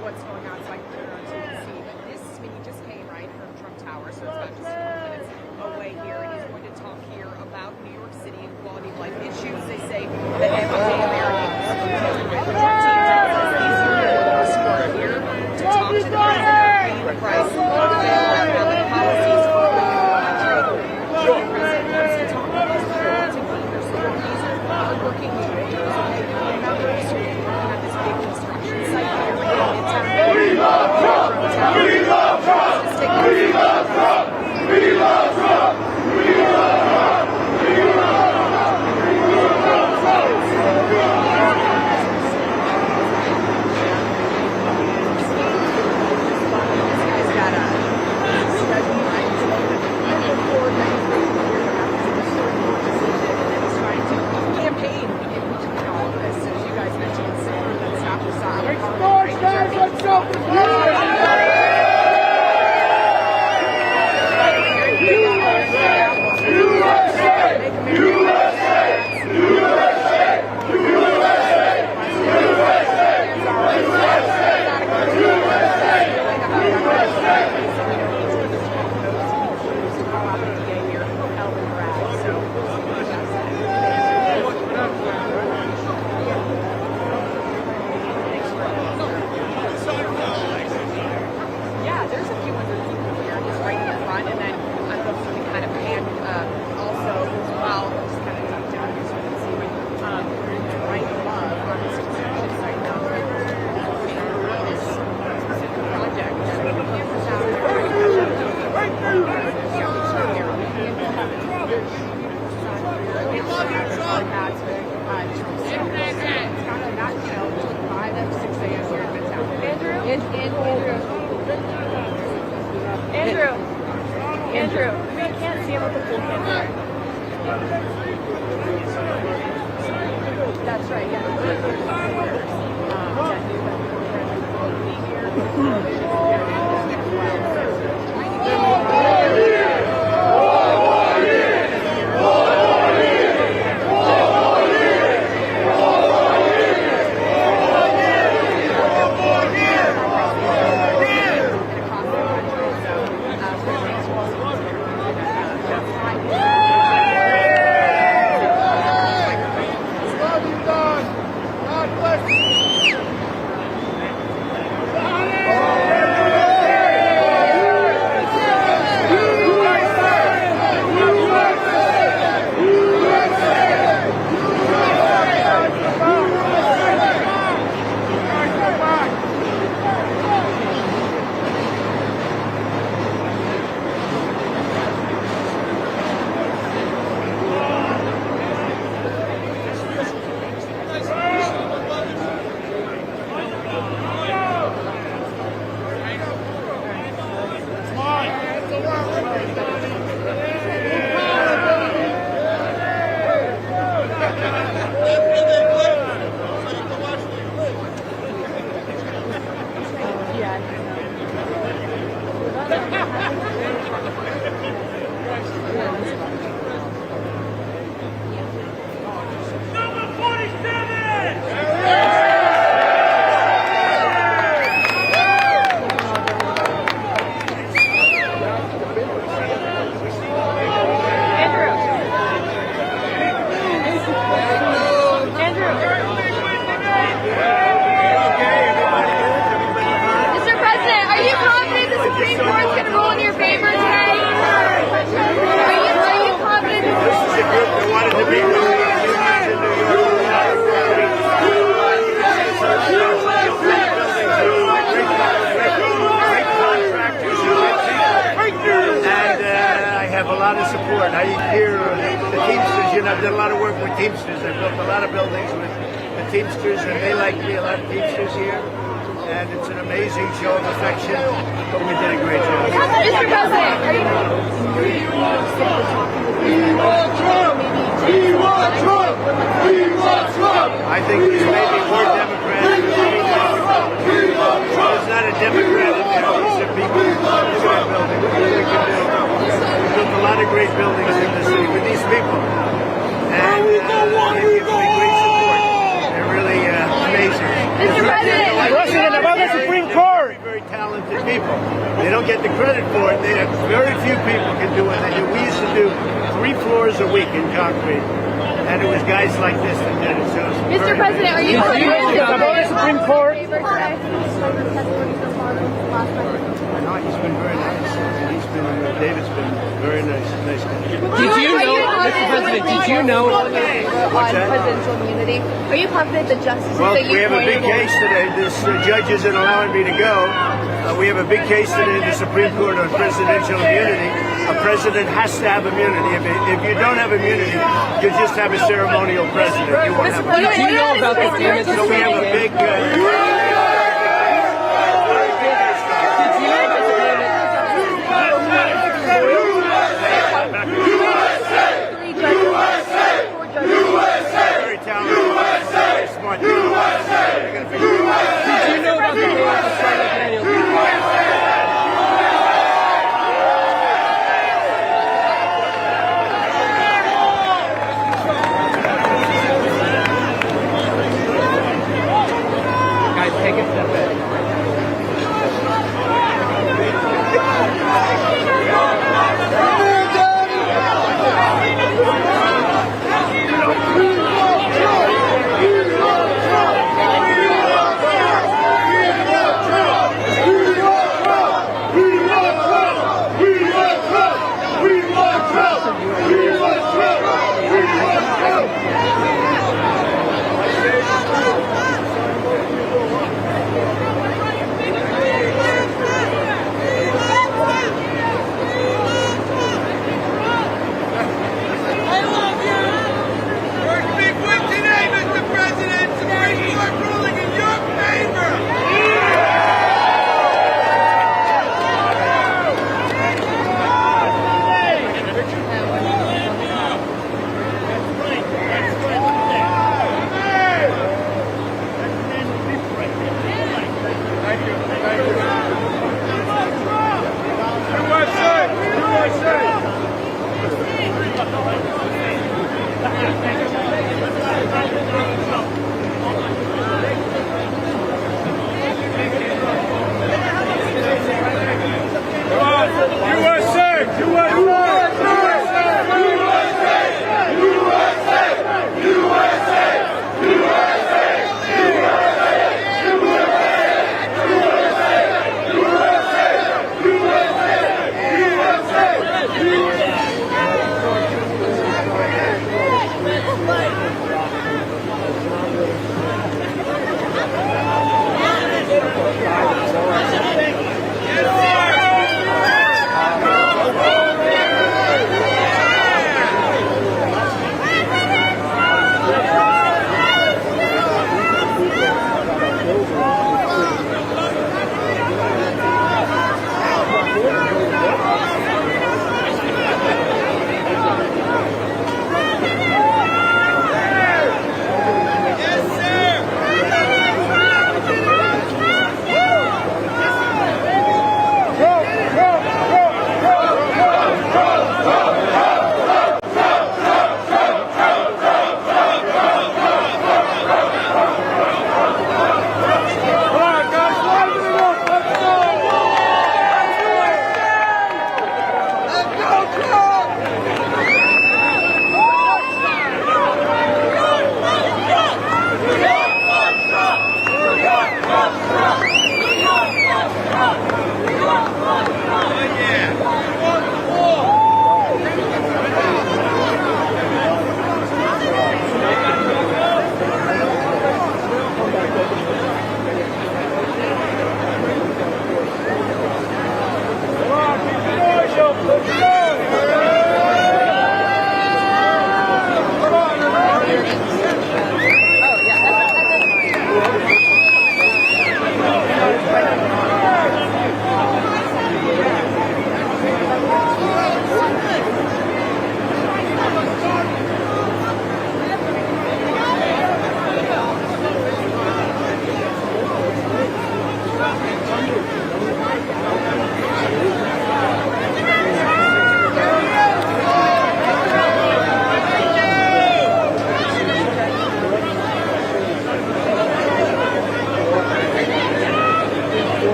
What's going on, so I can put it on TV. But this, I mean, he just came, right, from Trump Tower, so it's about just 4 minutes away here, and he's going to talk here about New York City and quality of life issues. They say that everyday Americans are here to talk to the president, paying the price of public policies for the country. The president wants to talk about his to leaders. These are hardworking members who have this big about the full thing there? That's right, yeah. support. I hear the Teamsters, you know, I've done a lot of work with Teamsters. I've built a lot of buildings with the Teamsters, and they like me, a lot of Teamsters here. And it's an amazing show of affection, but we did a great job. Mr. President, are you... We want Trump! We want Trump! We want Trump! I think there's maybe more Democrats. There's not a Democrat in there. These are people who love the building. What we can do. We built a lot of great buildings in the city for these people. And they give me great support. They're really amazing. Mr. President, about the Supreme Court. Very talented people. They don't get the credit for it. They have very few people can do what they do. We used to do 3 floors a week in concrete. And it was guys like this that did it. So Mr. President, are you about the Supreme Court? No, he's been very nice. David's been very nice. Nice guy. Did you know, Mr. President, did you know? On presidential immunity. Are you confident the justices Well, that you we have a big appointed case today. This judge isn't allowing me to go. We have a big case today in the Supreme Court on presidential immunity. A president has to have immunity. If you don't have immunity, you just have a ceremonial president. You won't have Did you know about the damage? So we have a big... very talented, very smart. Did you know about the Guys,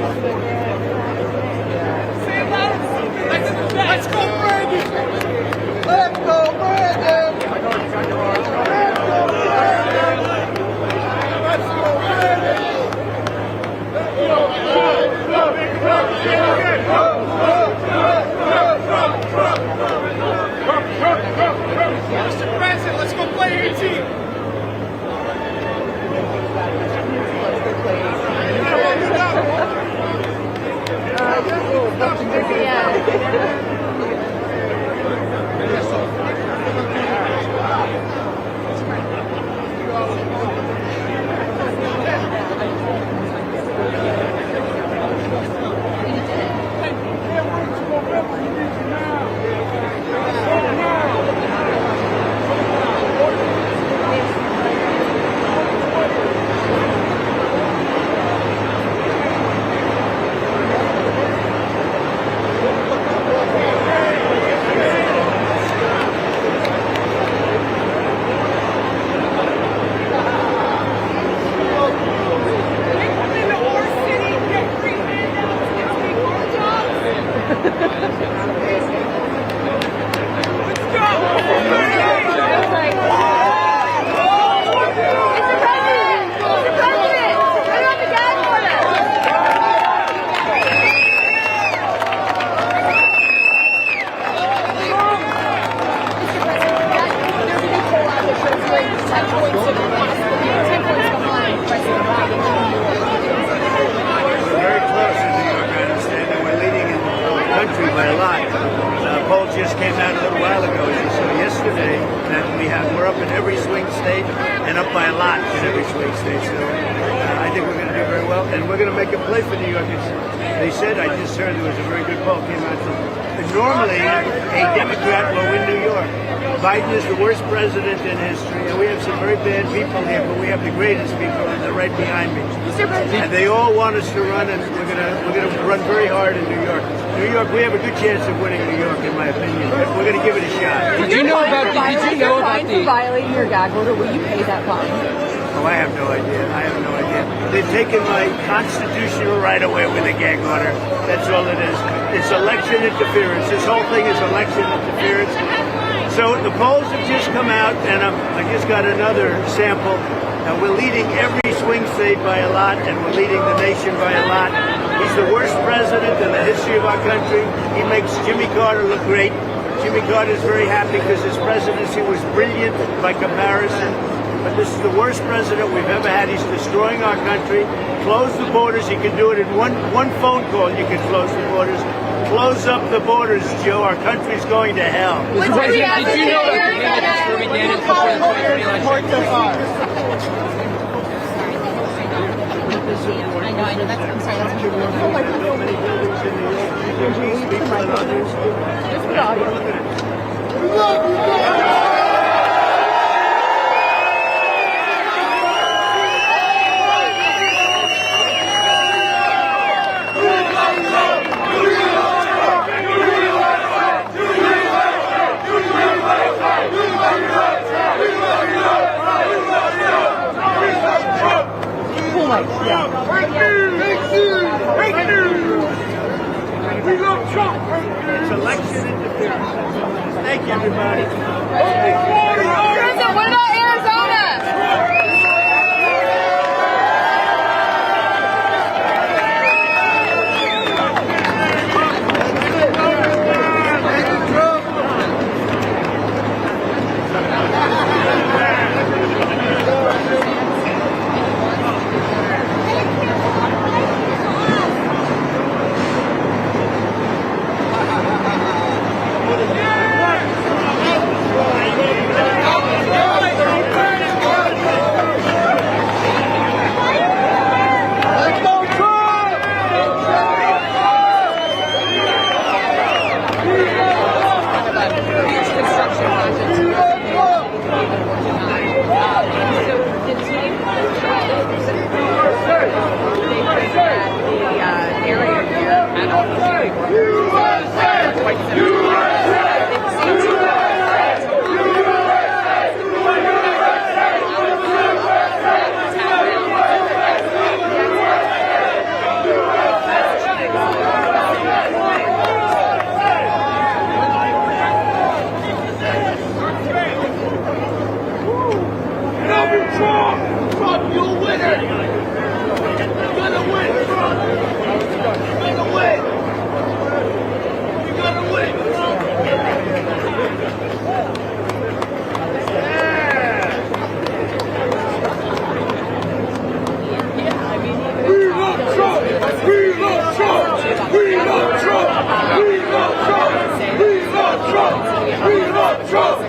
Let's go, Brandon! Let's go, Brandon! Let's go, Brandon! Mr. President, let's go play your team! Very close in New York, I understand, and we're leading in the country by a lot. Poll just came out a little while ago, as you saw yesterday, that we're up in every swing state and up by a lot in every swing state. So I think we're going to do very well, and we're going to make a play for New York. They said, I just heard there was a very good poll came out. Normally, a Democrat will win New York. Biden is the worst president in history, and we have some very bad people here, but we have the greatest people, and they're right behind me. And they all want us to run, and we're gonna run very hard in New York. New York, we have a good chance of winning New York, in my opinion. We're gonna give it a shot. Did you know about the violating your gag order? Will you pay that fine? Oh, I have no idea. I have no idea. They've taken my constitutional right away with a gag order. That's all it is. It's election interference. This whole thing is election interference. So the polls have just come out, and I just got another sample. We're leading every swing state by a lot, and we're leading the nation by a lot. He's the worst president in the history of our country. He makes Jimmy Carter look great. Jimmy Carter is very happy because his presidency was brilliant by comparison. But this is the worst president we've ever had. He's destroying our country. Close the borders. You can do it in one phone call. You can close the borders. Close up the borders, Joe. Our country's going to hell. Mr. President, did you know about the candidates for McDaniels before the 2020 election? I know, that's, I'm sorry, that's just for the audio. It's election interference. Thank you, everybody. What about Arizona? Yeah! We love Trump! We love Trump! We love Trump! We love Trump! We love Trump!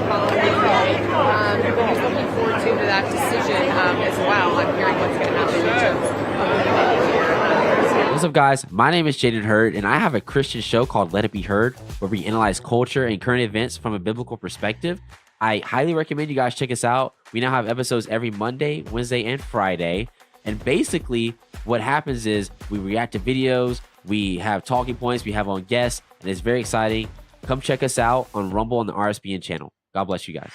He's looking forward to that decision as well. I'm hearing what's going to happen in terms of What's up, guys? My name is Jaden Hurd, and I have a Christian show called Let It Be Heard, where we analyze culture and current events from a biblical perspective. I highly recommend you guys check us out. We now have episodes every Monday, Wednesday, and Friday. And basically, what happens is we react to videos, we have talking points, we have on guests, and it's very exciting. Come check us out on Rumble on the RSBN channel. God bless you guys.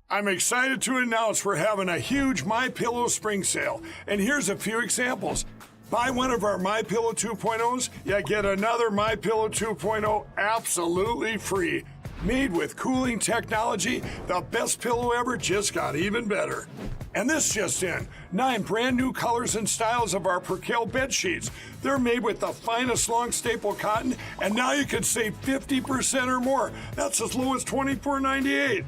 I'm excited to announce we're having a huge MyPillow spring sale. And here's a few examples. Buy one of our MyPillow 2.0s, you get another MyPillow 2.0 absolutely free. Made with cooling technology, the best pillow ever just got even better. And this just in, 9 brand new colors and styles of our Percale bed sheets. They're made with the finest long staple cotton, and now you can save 50% or more. That's as low as $24.98.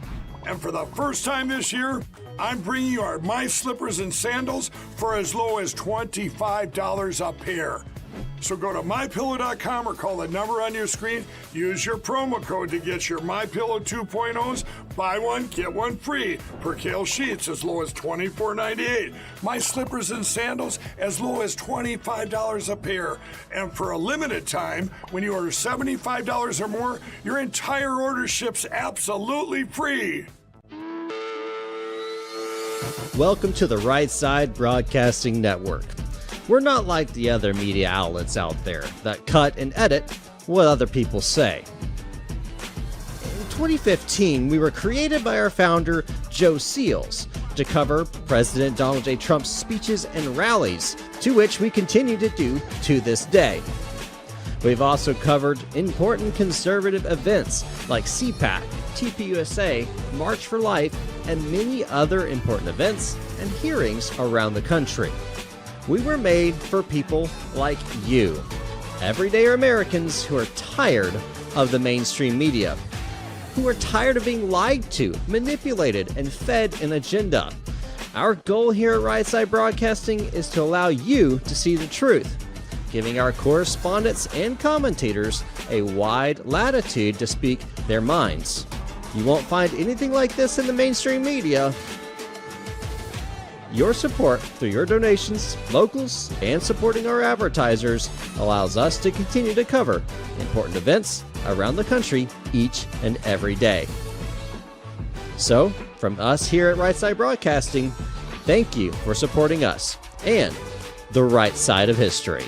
And for the first time this year, I'm bringing you our My Slippers and Sandals for as low as $25 a pair. So go to MyPillow.com or call the number on your screen. Use your promo code to get your MyPillow 2.0s. Buy one, get one free. Percale sheets as low as $24.98. My Slippers and Sandals as low as $25 a pair. And for a limited time, when you order $75 or more, your entire order ships absolutely free. Welcome to the Right Side Broadcasting Network. We're not like the other media outlets out there that cut and edit what other people say. In 2015, we were created by our founder, Joe Seals, to cover President Donald J. Trump's speeches and rallies, to which we continue to do to this day. We've also covered important conservative events like CPAC, TPUSA, March for Life, and many other important events and hearings around the country. We were made for people like you, everyday Americans who are tired of the mainstream media, who are tired of being lied to, manipulated, and fed an agenda. Our goal here at Right Side Broadcasting is to allow you to see the truth, giving our correspondents and commentators a wide latitude to speak their minds. You won't find anything like this in the mainstream media. Your support through your donations, locals, and supporting our advertisers allows us to continue to cover important events around the country each and every day. So, from us here at Right Side Broadcasting, thank you for supporting us and the right side of history.